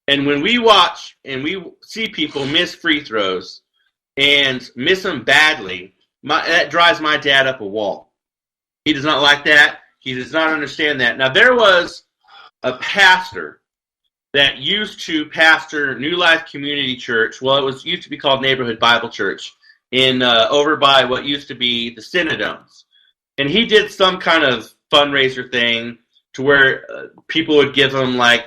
[SPEAKER 3] And when we watch and we see people miss free throws and miss them badly, that drives my dad up a wall. He does not like that. He does not understand that. Now, there was a pastor that used to pastor New Life Community Church. Well, used to be called Neighborhood Bible Church in over by what used to be the Synodomes. And he did some kind of fundraiser thing to where people would give him, like,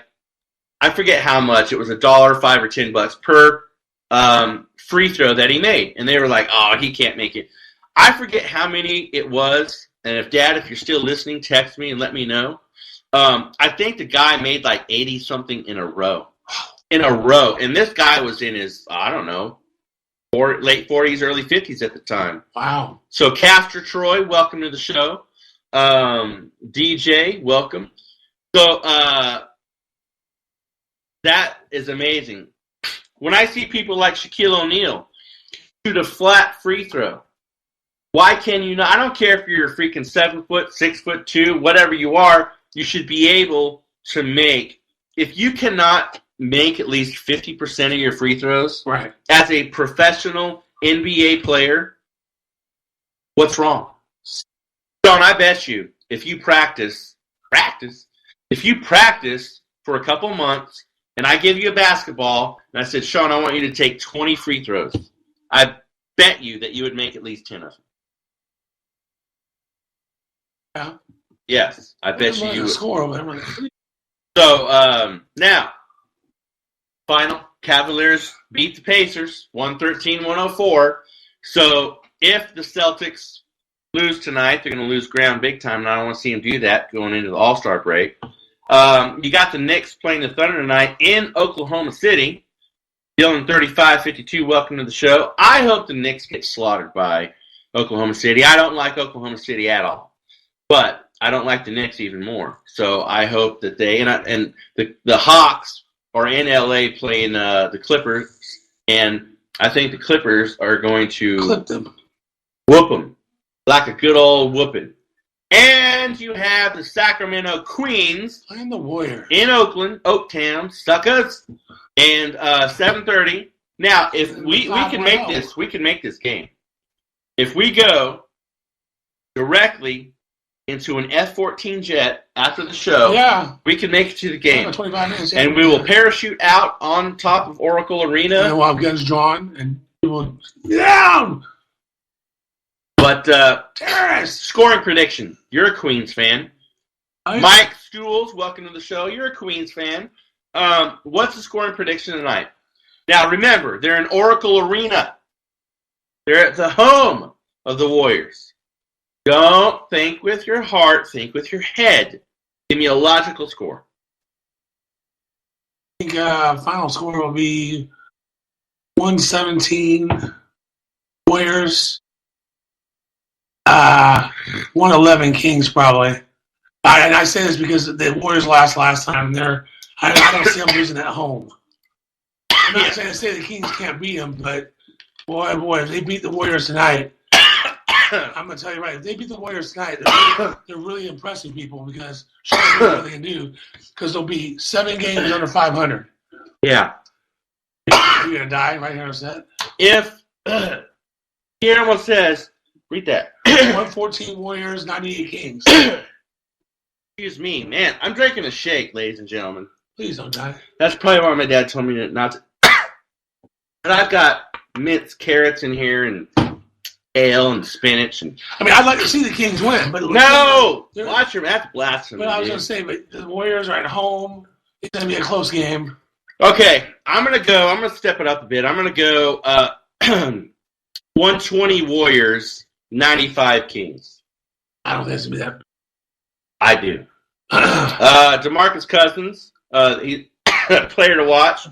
[SPEAKER 3] I forget how much. It was $1, $5 or $10 per free throw that he made. And they were like, oh, he can't make it. I forget how many it was. And if you're still listening, text me and let me know. I think the guy made like 80-something in a row. And this guy was in his, I don't know, late 40s, early 50s at the time.
[SPEAKER 4] Wow.
[SPEAKER 3] So Castor Troy, welcome to the show. DJ, welcome. So that is amazing. When I see people like Shaquille O'Neal shoot a flat free throw, why can you not? I don't care if you're a freaking 7 foot, 6'2", whatever you are. You should be able to make if you cannot make at least 50% of your free throws
[SPEAKER 4] Right.
[SPEAKER 3] as a professional NBA player, what's wrong? Shawn, I bet you if you practice for a couple months and I give you a basketball and I said, Shawn, I want you to take 20 free throws, I bet you that you would make at least 10 of them.
[SPEAKER 4] Yeah.
[SPEAKER 3] Yes, I bet you would.
[SPEAKER 4] Score or whatever.
[SPEAKER 3] So, now, final, Cavaliers beat the Pacers, 113-104. So, if the Celtics lose tonight, they're going to lose ground big time, and I don't want to see them do that going into the All-Star break. You got the Knicks playing the Thunder tonight in Oklahoma City. Dylan 3552, welcome to the show. I hope the Knicks get slaughtered by Oklahoma City. I don't like Oklahoma City at all, but I don't like the Knicks even more. So I hope that they and the Hawks are in LA playing the Clippers, and I think the Clippers are going to
[SPEAKER 4] Clip them.
[SPEAKER 3] whoop them like a good old whooping. And you have the Sacramento Queens
[SPEAKER 4] Playing the Warriors.
[SPEAKER 3] in Oakland, Oaktown, suckers, and 7:30. Now, if we can make this game. If we go directly into an F-14 jet after the show,
[SPEAKER 4] Yeah.
[SPEAKER 3] we can make it to the game.
[SPEAKER 4] 25 minutes.
[SPEAKER 3] And we will parachute out on top of Oracle Arena.
[SPEAKER 4] And we'll have guns drawn and people get down.
[SPEAKER 3] But
[SPEAKER 4] Terrorists.
[SPEAKER 3] scoring prediction. You're a Queens fan. Mike Stools, welcome to the show. You're a Queens fan. What's the scoring prediction tonight? Now, remember, they're in Oracle Arena. They're at the home of the Warriors. Don't think with your heart. Think with your head. Give me a logical score.
[SPEAKER 4] I think final score will be 117 Warriors. 111 Kings probably. And I say this because the Warriors lost last time. I don't see them losing at home. I'm not saying to say the Kings can't beat them, but boy, if they beat the Warriors tonight, I'm going to tell you right, if they beat the Warriors tonight, they're really impressing people because Shawn knows what they can do because they'll be 7 games under 500.
[SPEAKER 3] Yeah.
[SPEAKER 4] You're going to die right here on set?
[SPEAKER 3] If Guillermo says, read that.
[SPEAKER 4] 114 Warriors, 98 Kings.
[SPEAKER 3] Excuse me, man. I'm drinking a shake, ladies and gentlemen.
[SPEAKER 4] Please don't die.
[SPEAKER 3] That's probably why my dad told me not to. But I've got minced carrots in here and ale and spinach. And
[SPEAKER 4] I mean, I'd like to see the Kings win, but
[SPEAKER 3] no! Watch your mouth blasphemy.
[SPEAKER 4] But I was going to say, but the Warriors are at home. It's going to be a close game.
[SPEAKER 3] Okay, I'm going to step it up a bit. I'm going to go 120 Warriors, 95 Kings.
[SPEAKER 4] I don't think it's going to be that.
[SPEAKER 3] I do. DeMarcus Cousins, he player to watch.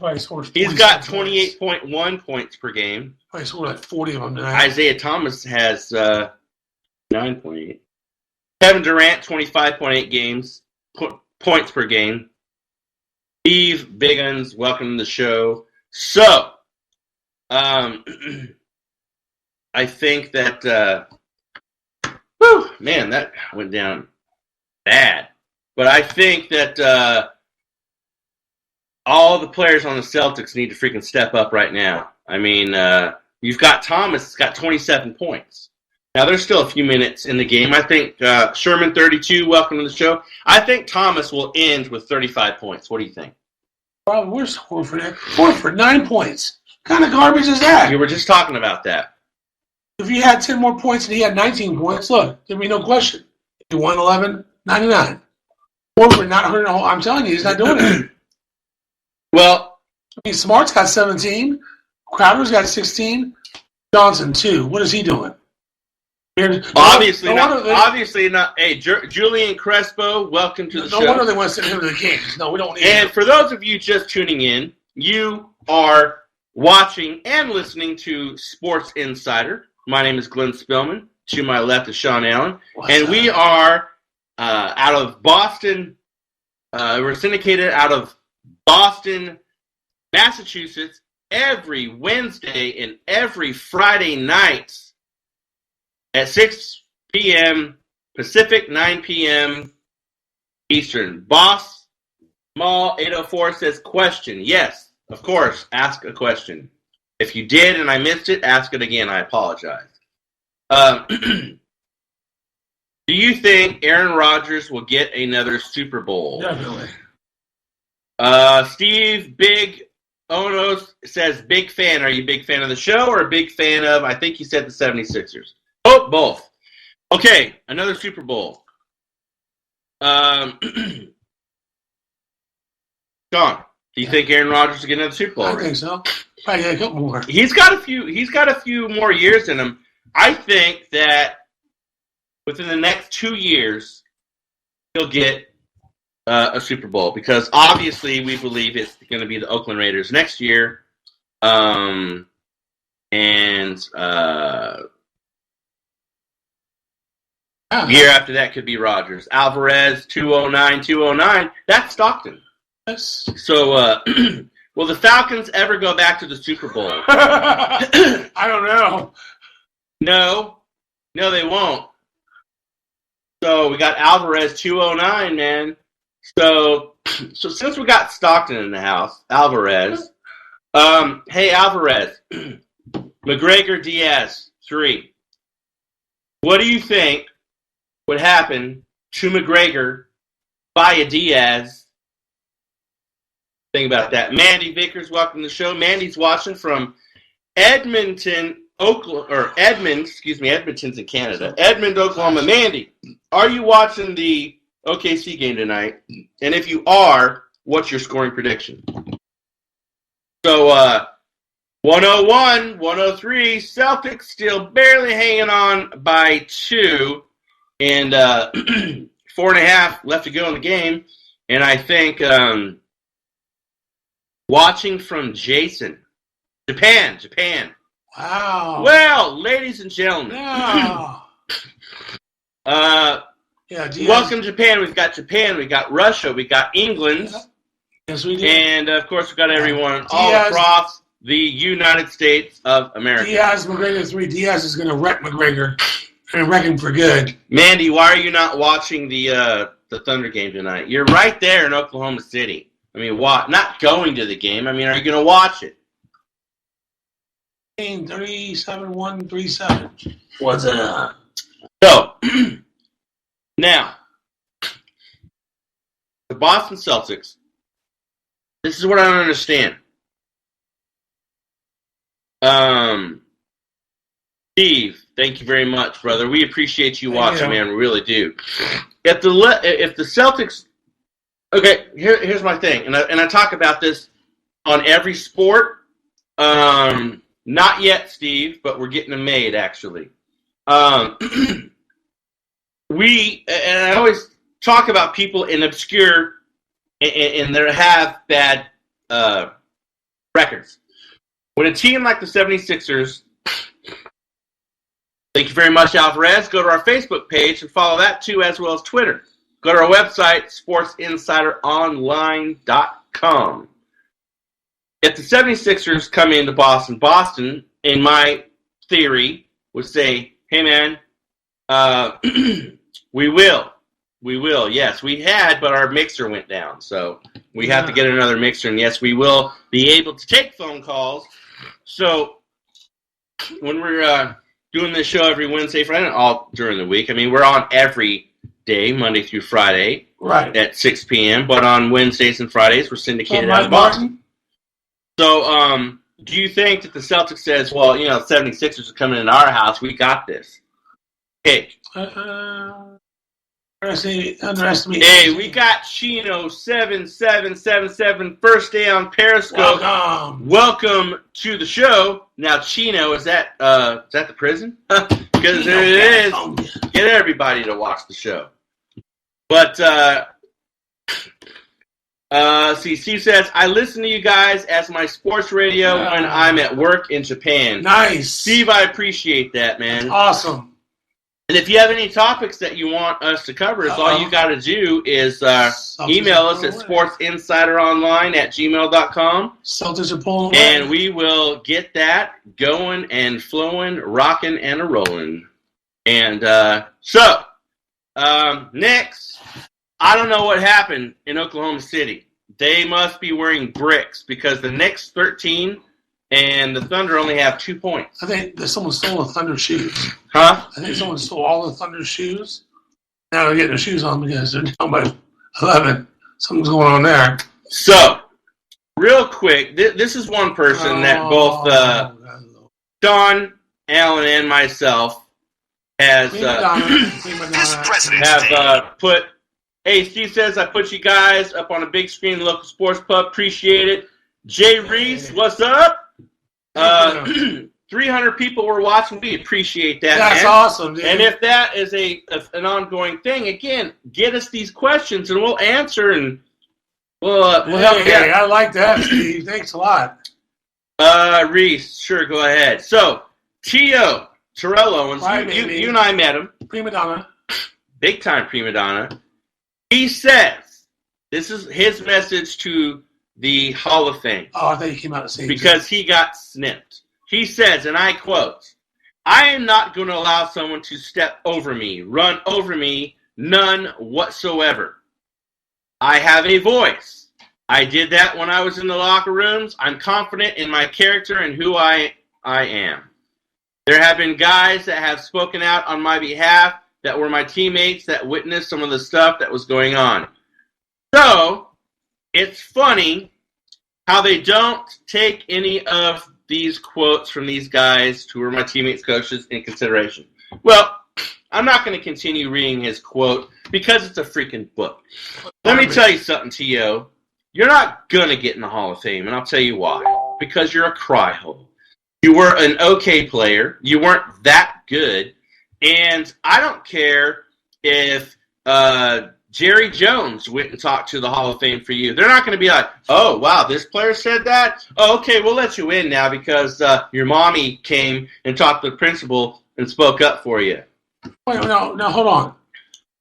[SPEAKER 3] He's got 28.1 points per game.
[SPEAKER 4] Probably scored like 40 of them tonight.
[SPEAKER 3] Isaiah Thomas has 9.8. Kevin Durant, 25.8 points per game. Steve Biggins, welcome to the show. So, I think that, man, that went down bad. But I think that all the players on the Celtics need to freaking step up right now. I mean, you've got Thomas, has got 27 points. Now, there's still a few minutes in the game. I think Sherman, 32, welcome to the show. I think Thomas will end with 35 points. What do you think?
[SPEAKER 4] Well, where's Horford? Horford, 9 points. What kind of garbage is that?
[SPEAKER 3] You were just talking about that.
[SPEAKER 4] If he had 10 more points and he had 19 points, look, there'd be no question. He won 11, 99. Horford not hurting a whole. I'm telling you, he's not doing it.
[SPEAKER 3] Well,
[SPEAKER 4] I mean, Smart's got 17. Crowder's got 16. Johnson, 2. What is he doing?
[SPEAKER 3] Obviously not. Hey, Julian Crespo, welcome to the show.
[SPEAKER 4] No wonder they want to send him to the Kings. No, we don't need him.
[SPEAKER 3] And for those of you just tuning in, you are watching and listening to Sports Insider. My name is Glenn Spillman. To my left is Shawn Allen. We are out of Boston. We're syndicated out of Boston, Massachusetts, every Wednesday and every Friday night at 6 p.m. Pacific, 9 p.m. Eastern. Boss, Mall 804 says, question. Yes, of course, ask a question. If you did and I missed it, ask it again. I apologize. Do you think Aaron Rodgers will get another Super Bowl?
[SPEAKER 4] Definitely.
[SPEAKER 3] Steve Big Onos says, big fan. Are you a big fan of the show or a big fan of, I think he said the 76ers? Oh, both. Okay, another Super Bowl. Sean, do you think Aaron Rodgers will get another Super Bowl?
[SPEAKER 4] I think so. Probably get a couple more.
[SPEAKER 3] He's got a few more years in him. I think that within the next 2 years, he'll get a Super Bowl because obviously we believe it's going to be the Oakland Raiders next year, and year after that could be Rodgers. Alvarez 209. That's Stockton.
[SPEAKER 4] Yes.
[SPEAKER 3] So, will the Falcons ever go back to the Super Bowl?
[SPEAKER 4] I don't know.
[SPEAKER 3] No, they won't. So we got Alvarez 209, man. So since we got Stockton in the house, Alvarez. Hey Alvarez, McGregor Diaz 3. What do you think would happen to McGregor via Diaz? Think about that. Mandy Vickers, welcome to the show. Mandy's watching from Edmonton's in Canada. Edmond, Oklahoma. Mandy, are you watching the OKC game tonight? And if you are, what's your scoring prediction? So, 101, 103, Celtics still barely hanging on by 2, and 4.5 left to go in the game. And I think watching from Jason, Japan.
[SPEAKER 4] Wow.
[SPEAKER 3] Well, ladies and gentlemen, welcome Japan. We've got Russia, we got England.
[SPEAKER 4] Yeah. Yes, we do.
[SPEAKER 3] And, of course, we've got everyone all across the United States of America.
[SPEAKER 4] Diaz, McGregor 3. Diaz is going to wreck McGregor and wreck him for good.
[SPEAKER 3] Mandy, why are you not watching the Thunder game tonight? You're right there in Oklahoma City. I mean, not going to the game. I mean, are you going to watch it?
[SPEAKER 4] 3-7-1-3-7. What's up?
[SPEAKER 3] So, now, the Boston Celtics, this is what I don't understand. Steve, thank you very much, brother. We appreciate you watching, man. We really do. If the Celtics, okay, here's my thing, and I talk about this on every sport. Not yet, Steve, but we're getting them made, actually. And I always talk about people in obscure and that have bad records. When a team like the 76ers, thank you very much, Alvarez, go to our Facebook page and follow that too, as well as Twitter. Go to our website, sportsinsideronline.com. If the 76ers come into Boston, in my theory, would say, hey, man, we will. Yes, we had, but our mixer went down. So we have to get another mixer. And, yes, we will be able to take phone calls. So when we're doing this show every Wednesday, Friday, all during the week, I mean, we're on every day, Monday through Friday,
[SPEAKER 4] right
[SPEAKER 3] at 6 p.m. But on Wednesdays and Fridays, we're syndicated out of Boston. So do you think that the Celtics says, well, 76ers are coming into our house, we got this? Okay.
[SPEAKER 4] Underestimate.
[SPEAKER 3] Hey, we got Chino 7777 first day on Periscope. Welcome to the show. Now, Chino, is that the prison? Because it is. Get everybody to watch the show. But Steve says, I listen to you guys as my sports radio when I'm at work in Japan.
[SPEAKER 4] Nice.
[SPEAKER 3] Steve, I appreciate that, man.
[SPEAKER 4] Awesome.
[SPEAKER 3] And if you have any topics that you want us to cover, all you got to do is email us at sportsinsideronline@gmail.com.
[SPEAKER 4] Celtics are pulling
[SPEAKER 3] and we will get that going and flowing, rocking and a-rolling. And next, I don't know what happened in Oklahoma City, they must be wearing bricks because the Knicks 13 and the Thunder only have 2 points.
[SPEAKER 4] I think that someone stole the Thunder shoes.
[SPEAKER 3] Huh?
[SPEAKER 4] I think someone stole all the Thunder shoes. Now they're getting their shoes on because they're down by 11. Something's going on there.
[SPEAKER 3] So, real quick, this is one person that both Shawn, Alan, and myself have put. Hey, Steve says I put you guys up on a big screen, local sports pub. Appreciate it. Jay Reese, what's up? 300 people were watching. We appreciate that.
[SPEAKER 4] That's
[SPEAKER 3] man.
[SPEAKER 4] awesome, dude.
[SPEAKER 3] And if that is an ongoing thing, again, get us these questions and we'll answer and we'll help you out.
[SPEAKER 4] I like that, Steve. Thanks a lot.
[SPEAKER 3] Reese, sure, go ahead. So, T.O., Terrell Owens, you and I met him.
[SPEAKER 4] Prima donna.
[SPEAKER 3] Big time prima donna. He says, this is his message to the Hall of Fame.
[SPEAKER 4] Oh, I thought you came out the same
[SPEAKER 3] because he got snipped. He says, and I quote, I am not going to allow someone to step over me, run over me, none whatsoever. I have a voice. I did that when I was in the locker rooms. I'm confident in my character and who I am. There have been guys that have spoken out on my behalf that were my teammates that witnessed some of the stuff that was going on. So, it's funny how they don't take any of these quotes from these guys who were my teammates, coaches, in consideration. Well, I'm not going to continue reading his quote because it's a freaking book. Let me tell you something, T.O. You're not going to get in the Hall of Fame, and I'll tell you why. Because you're a cry hole. You were an okay player. You weren't that good. And I don't care if Jerry Jones went and talked to the Hall of Fame for you. They're not going to be like, oh, wow, this player said that? Oh, okay, we'll let you in now because your mommy came and talked to the principal and spoke up for you.
[SPEAKER 4] Wait, no, hold on.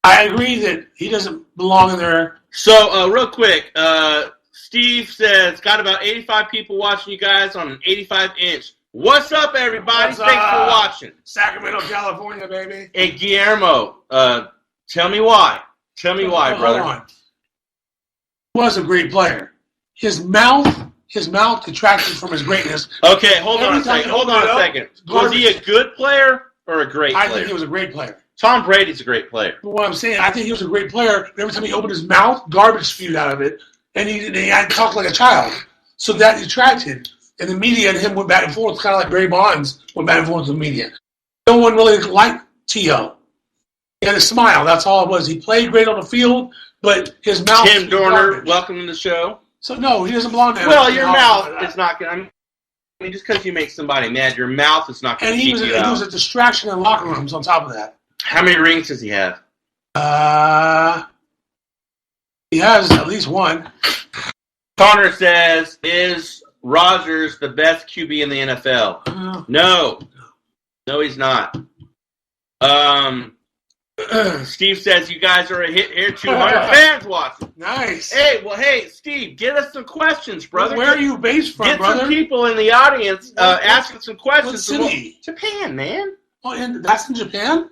[SPEAKER 4] I agree that he doesn't belong in there.
[SPEAKER 3] So, real quick, Steve says, got about 85 people watching you guys on an 85-inch. What's up, everybody? Thanks for watching.
[SPEAKER 4] Sacramento, California, baby.
[SPEAKER 3] Hey, Guillermo, tell me why. Tell me why, brother.
[SPEAKER 4] Hold on. He was a great player. His mouth detracted from his greatness.
[SPEAKER 3] Okay, hold on a second. Was he a good player or a great player?
[SPEAKER 4] I think he was a great player.
[SPEAKER 3] Tom Brady's a great player.
[SPEAKER 4] But what I'm saying, I think he was a great player. But every time he opened his mouth, garbage spewed out of it, and he had to talk like a child. So that detracted. And the media and him went back and forth, kind of like Barry Bonds went back and forth with the media. No one really liked T.O. He had a smile. That's all it was. He played great on the field, but his mouth.
[SPEAKER 3] Tim Dorner, welcome to the show.
[SPEAKER 4] So no, he doesn't belong there.
[SPEAKER 3] Well, your mouth is not going. I mean, just because you make somebody mad, your mouth is not going to keep you out.
[SPEAKER 4] And he was a distraction in locker rooms. On top of that,
[SPEAKER 3] how many rings does he have?
[SPEAKER 4] He has at least one.
[SPEAKER 3] Connor says, "Is Rodgers the best QB in the NFL?" No, he's not. Steve says you guys are a hit here. 200 fans watching.
[SPEAKER 4] Nice.
[SPEAKER 3] Hey, Steve, get us some questions, brother.
[SPEAKER 4] Where are you based from, brother?
[SPEAKER 3] Get some people in the audience asking some questions.
[SPEAKER 4] What city?
[SPEAKER 3] Japan, man.
[SPEAKER 4] Oh, that's in Japan?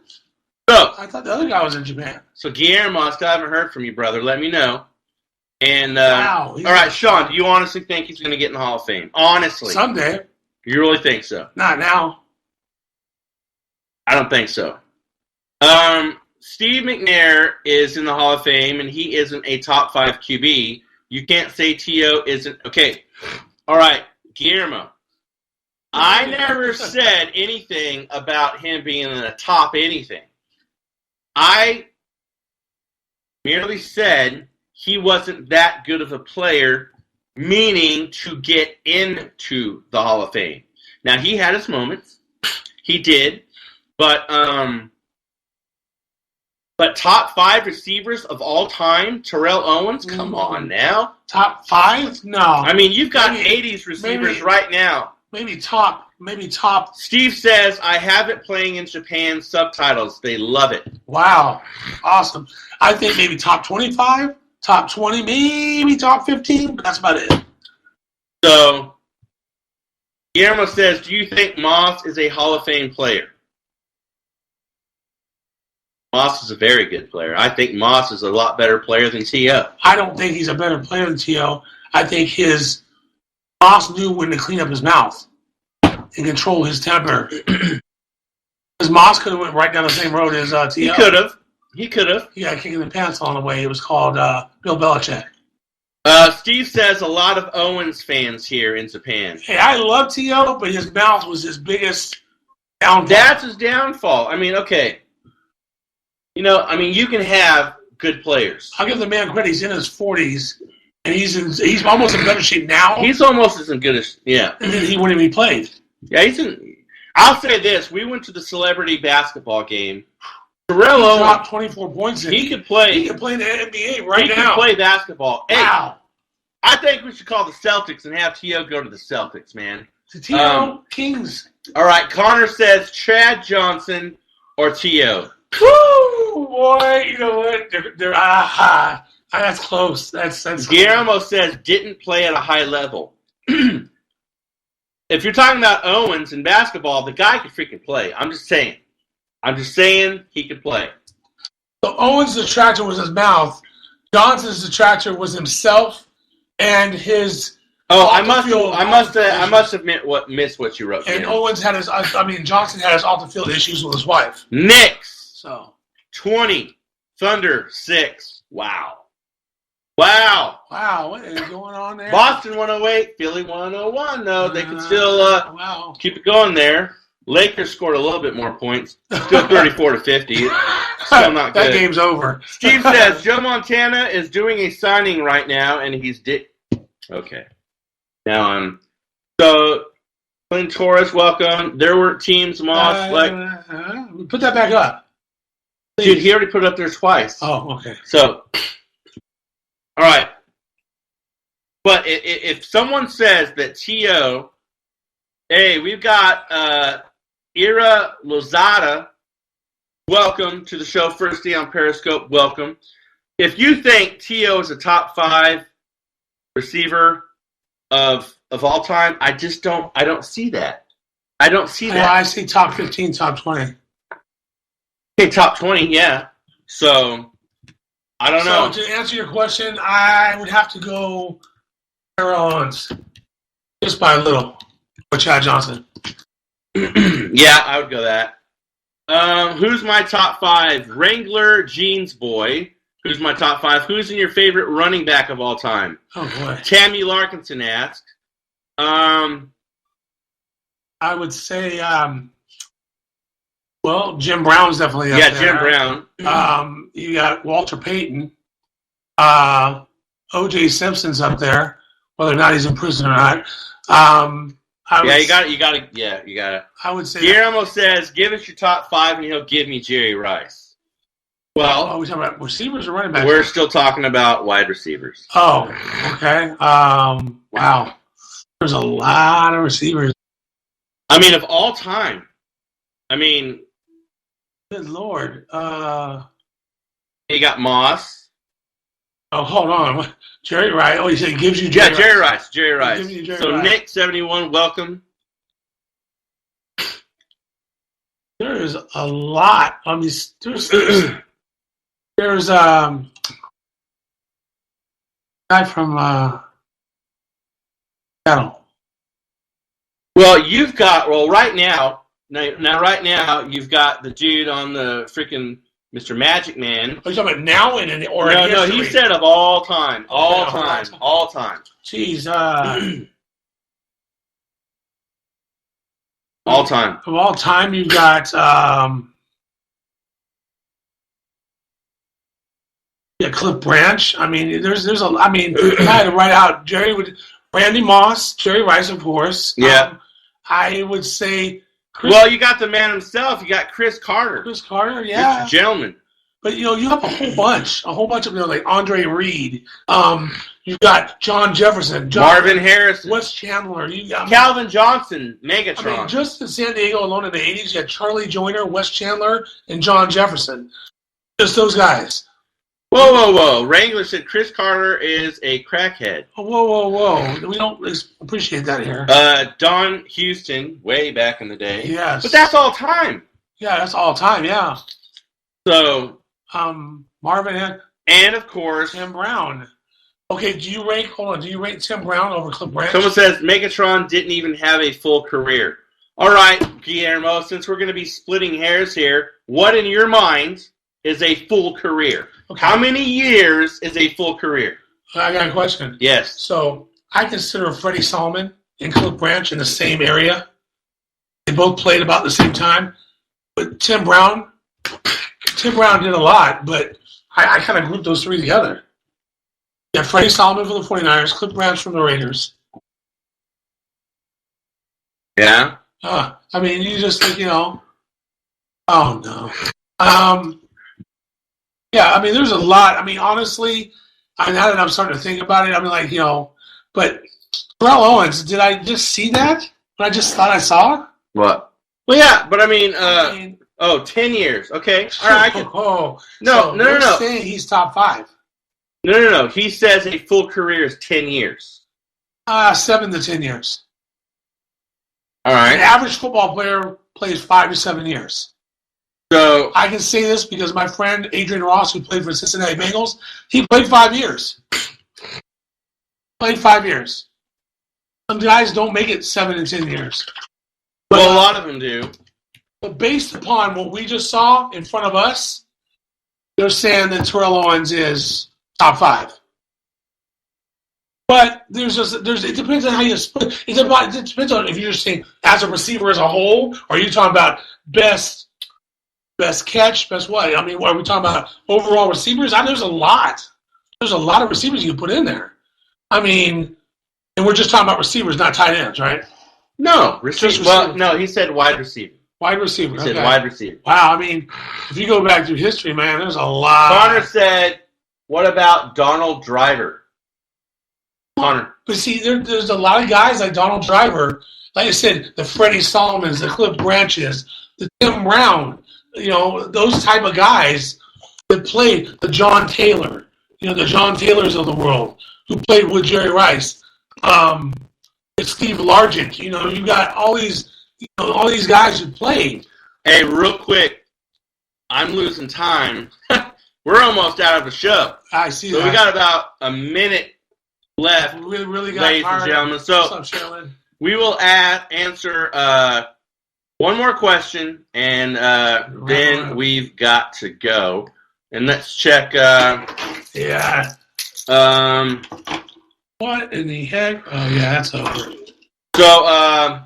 [SPEAKER 3] So,
[SPEAKER 4] I thought the other guy was in Japan.
[SPEAKER 3] So, Guillermo, I still haven't heard from you, brother. Let me know. And
[SPEAKER 4] wow.
[SPEAKER 3] All right, Shawn, do you honestly think he's going to get in the Hall of Fame? Honestly.
[SPEAKER 4] Someday.
[SPEAKER 3] You really think so?
[SPEAKER 4] Not now.
[SPEAKER 3] I don't think so. Steve McNair is in the Hall of Fame, and he isn't a top 5 QB. You can't say T.O. isn't. Okay. All right, Guillermo. I never said anything about him being in the top anything. I merely said he wasn't that good of a player, meaning to get into the Hall of Fame. Now, he had his moments. He did. But top 5 receivers of all time, Terrell Owens, come on now.
[SPEAKER 4] Top 5? No.
[SPEAKER 3] I mean, you've got 80s receivers right now.
[SPEAKER 4] Maybe top.
[SPEAKER 3] Steve says, I have it playing in Japan subtitles. They love it.
[SPEAKER 4] Wow. Awesome. I think maybe top 25, top 20, maybe top 15, but that's about it.
[SPEAKER 3] So, Guillermo says, do you think Moss is a Hall of Fame player? Moss is a very good player. I think Moss is a lot better player than T.O.
[SPEAKER 4] I don't think he's a better player than T.O. I think his boss knew when to clean up his mouth and control his temper. Because Moss could have went right down the same road as T.O.
[SPEAKER 3] He could have. He could have.
[SPEAKER 4] He got a kick in the pants on the way. It was called Bill Belichick.
[SPEAKER 3] Steve says a lot of Owens fans here in Japan.
[SPEAKER 4] Hey, I love T.O., but his mouth was his biggest downfall.
[SPEAKER 3] That's his downfall. I mean, okay. You can have good players.
[SPEAKER 4] I'll give the man credit. He's in his 40s, and he's almost in better shape now.
[SPEAKER 3] He's almost as good as, yeah.
[SPEAKER 4] And then he wouldn't be played.
[SPEAKER 3] Yeah, I'll say this. We went to the celebrity basketball game. Terrell
[SPEAKER 4] He
[SPEAKER 3] Owens,
[SPEAKER 4] dropped 24 points in.
[SPEAKER 3] he could play.
[SPEAKER 4] He could play in the NBA right
[SPEAKER 3] He
[SPEAKER 4] now.
[SPEAKER 3] could play basketball. Hey,
[SPEAKER 4] Wow.
[SPEAKER 3] I think we should call the Celtics and have T.O. go to the Celtics, man.
[SPEAKER 4] The T.O. Kings.
[SPEAKER 3] All right, Connor says Chad Johnson or T.O.
[SPEAKER 4] Woo, boy. You know what? They're that's close. That's
[SPEAKER 3] Guillermo says didn't play at a high level. If you're talking about Owens in basketball, the guy could freaking play. I'm just saying he could play.
[SPEAKER 4] So Owens' detractor was his mouth. Johnson's detractor was himself and his.
[SPEAKER 3] I must have missed what you wrote.
[SPEAKER 4] And
[SPEAKER 3] here.
[SPEAKER 4] Owens had Johnson had his off the field issues with his wife.
[SPEAKER 3] Knicks
[SPEAKER 4] So
[SPEAKER 3] 20, Thunder 6. Wow.
[SPEAKER 4] wow, what is going on there?
[SPEAKER 3] Boston 108, Philly 101. Though they can still
[SPEAKER 4] wow.
[SPEAKER 3] keep it going there. Lakers scored a little bit more points. Still 34-50. Still not good.
[SPEAKER 4] That game's over.
[SPEAKER 3] Steve says Joe Montana is doing a signing right now, and he's okay. Now so Clint Torres, welcome. There were teams, Moss,
[SPEAKER 4] put that back up.
[SPEAKER 3] Dude, he already put it up there twice.
[SPEAKER 4] Oh, okay.
[SPEAKER 3] So, all right. But if someone says that T.O., hey, we've got Ira Lozada, welcome to the show, first day on Periscope, welcome. If you think T.O. is a top 5 receiver of all time, I don't see that. I don't see that.
[SPEAKER 4] Well, I see top 15, top 20.
[SPEAKER 3] Okay, top 20, yeah. So, I don't know.
[SPEAKER 4] So, to answer your question, I would have to go Terrell Owens. Just by a little. Or Chad Johnson.
[SPEAKER 3] Yeah, I would go that. Who's my top 5? Wrangler Jeans Boy. Who's my top 5? Who's in your favorite running back of all time?
[SPEAKER 4] Oh, boy.
[SPEAKER 3] Tammy Larkinson asked.
[SPEAKER 4] I would say, Jim Brown's definitely up there.
[SPEAKER 3] Yeah, Jim Brown.
[SPEAKER 4] You got Walter Payton. O.J. Simpson's up there, whether or not he's in prison or not. You got it. I would say
[SPEAKER 3] Guillermo says, give us your top 5 and he'll give me Jerry Rice. Well,
[SPEAKER 4] are we talking about receivers or running backs?
[SPEAKER 3] We're still talking about wide receivers.
[SPEAKER 4] Oh, okay. Wow. There's a lot of receivers.
[SPEAKER 3] I mean, of all time. I mean,
[SPEAKER 4] good Lord.
[SPEAKER 3] You got Moss.
[SPEAKER 4] Oh, hold on. Jerry Rice. Oh, you said gives you Jerry Rice.
[SPEAKER 3] Jerry Rice. Jerry Rice.
[SPEAKER 4] Gives you Jerry
[SPEAKER 3] So
[SPEAKER 4] Rice.
[SPEAKER 3] Nick 71, welcome.
[SPEAKER 4] There is a lot. I mean, there's guy from Seattle.
[SPEAKER 3] Well, right now you've got the dude on the freaking Mr. Magic Man.
[SPEAKER 4] Are you talking about now or
[SPEAKER 3] No, he said of all time. All time.
[SPEAKER 4] Jeez.
[SPEAKER 3] All time.
[SPEAKER 4] Of all time, you've got Cliff Branch. I mean, there's a. I mean, if I had to write out Randy Moss, Jerry Rice, of course.
[SPEAKER 3] Yeah.
[SPEAKER 4] I would say.
[SPEAKER 3] Well, you got the man himself. You got Chris Carter.
[SPEAKER 4] Chris Carter, yeah.
[SPEAKER 3] Mr. Gentleman.
[SPEAKER 4] But, you have a whole bunch of, like Andre Reed. You've got John Jefferson.
[SPEAKER 3] Marvin Harrison.
[SPEAKER 4] Wes Chandler.
[SPEAKER 3] Calvin Johnson, Megatron.
[SPEAKER 4] I mean, just in San Diego alone in the 80s, you had Charlie Joyner, Wes Chandler, and John Jefferson. Just those guys.
[SPEAKER 3] Whoa. Wrangler said Chris Carter is a crackhead.
[SPEAKER 4] Whoa. We don't appreciate that here.
[SPEAKER 3] Don Houston, way back in the day.
[SPEAKER 4] Yes.
[SPEAKER 3] But that's all time.
[SPEAKER 4] Yeah, that's all time, yeah.
[SPEAKER 3] So,
[SPEAKER 4] Marvin
[SPEAKER 3] and of course,
[SPEAKER 4] Tim Brown. Okay, do you rank Tim Brown over Cliff Branch?
[SPEAKER 3] someone says Megatron didn't even have a full career. All right, Guillermo, since we're going to be splitting hairs here, what in your mind is a full career?
[SPEAKER 4] Okay.
[SPEAKER 3] How many years is a full career?
[SPEAKER 4] I got a question.
[SPEAKER 3] Yes.
[SPEAKER 4] So I consider Freddie Solomon and Cliff Branch in the same area. They both played about the same time. But Tim Brown did a lot, but I kind of grouped those three together. Yeah, Freddie Solomon for the 49ers, Cliff Branch from the Raiders.
[SPEAKER 3] Yeah.
[SPEAKER 4] I mean, you just think, oh no. Yeah, I mean, there's a lot. I mean, honestly, now that I'm starting to think about it, I mean, like, but Terrell Owens, did I just see that? What I just thought I saw?
[SPEAKER 3] What? Well, yeah, but I mean, 10 years. Okay. All right. No.
[SPEAKER 4] Saying he's top 5.
[SPEAKER 3] No. He says a full career is 10 years.
[SPEAKER 4] 7 to 10 years.
[SPEAKER 3] All right.
[SPEAKER 4] An average football player plays 5 to 7 years.
[SPEAKER 3] So
[SPEAKER 4] I can say this because my friend Adrian Ross, who played for Cincinnati Bengals, he played 5 years. Some guys don't make it 7 and 10 years. But,
[SPEAKER 3] well, a lot of them do.
[SPEAKER 4] But based upon what we just saw in front of us, they're saying that Terrell Owens is top 5. But it depends on how you split. It depends on if you're just saying as a receiver as a whole, or are you talking about best catch, best what? I mean, are we talking about overall receivers? There's a lot. There's a lot of receivers you can put in there. I mean, and we're just talking about receivers, not tight ends, right?
[SPEAKER 3] No, receiver. Well, no, he said wide receiver.
[SPEAKER 4] Wide receiver.
[SPEAKER 3] He said wide receiver.
[SPEAKER 4] Wow, I mean, if you go back through history, man, there's a lot.
[SPEAKER 3] Connor said, what about Donald Driver? Connor.
[SPEAKER 4] But see, there's a lot of guys like Donald Driver, like I said, the Freddie Solomons, the Cliff Branches, the Tim Brown, those type of guys that played, the John Taylor, the John Taylors of the world, who played with Jerry Rice, Steve Largent, you got all these guys who played.
[SPEAKER 3] Hey, real quick, I'm losing time. We're almost out of the show.
[SPEAKER 4] I see
[SPEAKER 3] so
[SPEAKER 4] that.
[SPEAKER 3] We got about a minute left,
[SPEAKER 4] we really got
[SPEAKER 3] ladies and gentlemen. So
[SPEAKER 4] what's up, Shawn?
[SPEAKER 3] We will answer one more question, and then we've got to go. And let's check.
[SPEAKER 4] Yeah. What in the heck? Oh, yeah, that's over.
[SPEAKER 3] So,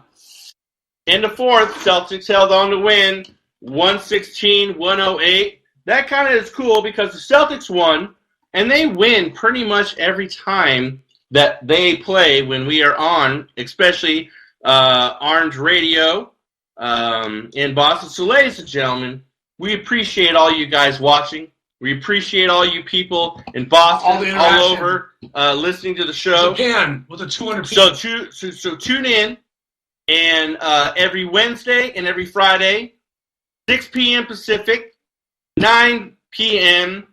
[SPEAKER 3] in the fourth, Celtics held on to win 116-108. That kind of is cool because the Celtics won, and they win pretty much every time that they play when we are on, especially Armed Radio in Boston. So, ladies and gentlemen, we appreciate all you guys watching. We appreciate all you people in Boston, all over, listening to the show.
[SPEAKER 4] Japan with the 200 people.
[SPEAKER 3] So tune in, and every Wednesday and every Friday, 6 p.m. Pacific, 9 p.m.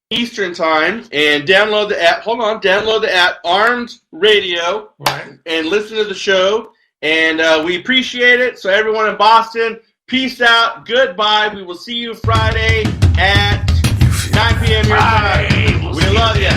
[SPEAKER 3] Eastern Time, and download the app. Download the app, Armed Radio,
[SPEAKER 4] right, and
[SPEAKER 3] listen to the show. And we appreciate it. So everyone in Boston, peace out. Goodbye. We will see you Friday at 9 p.m. your time. We love you.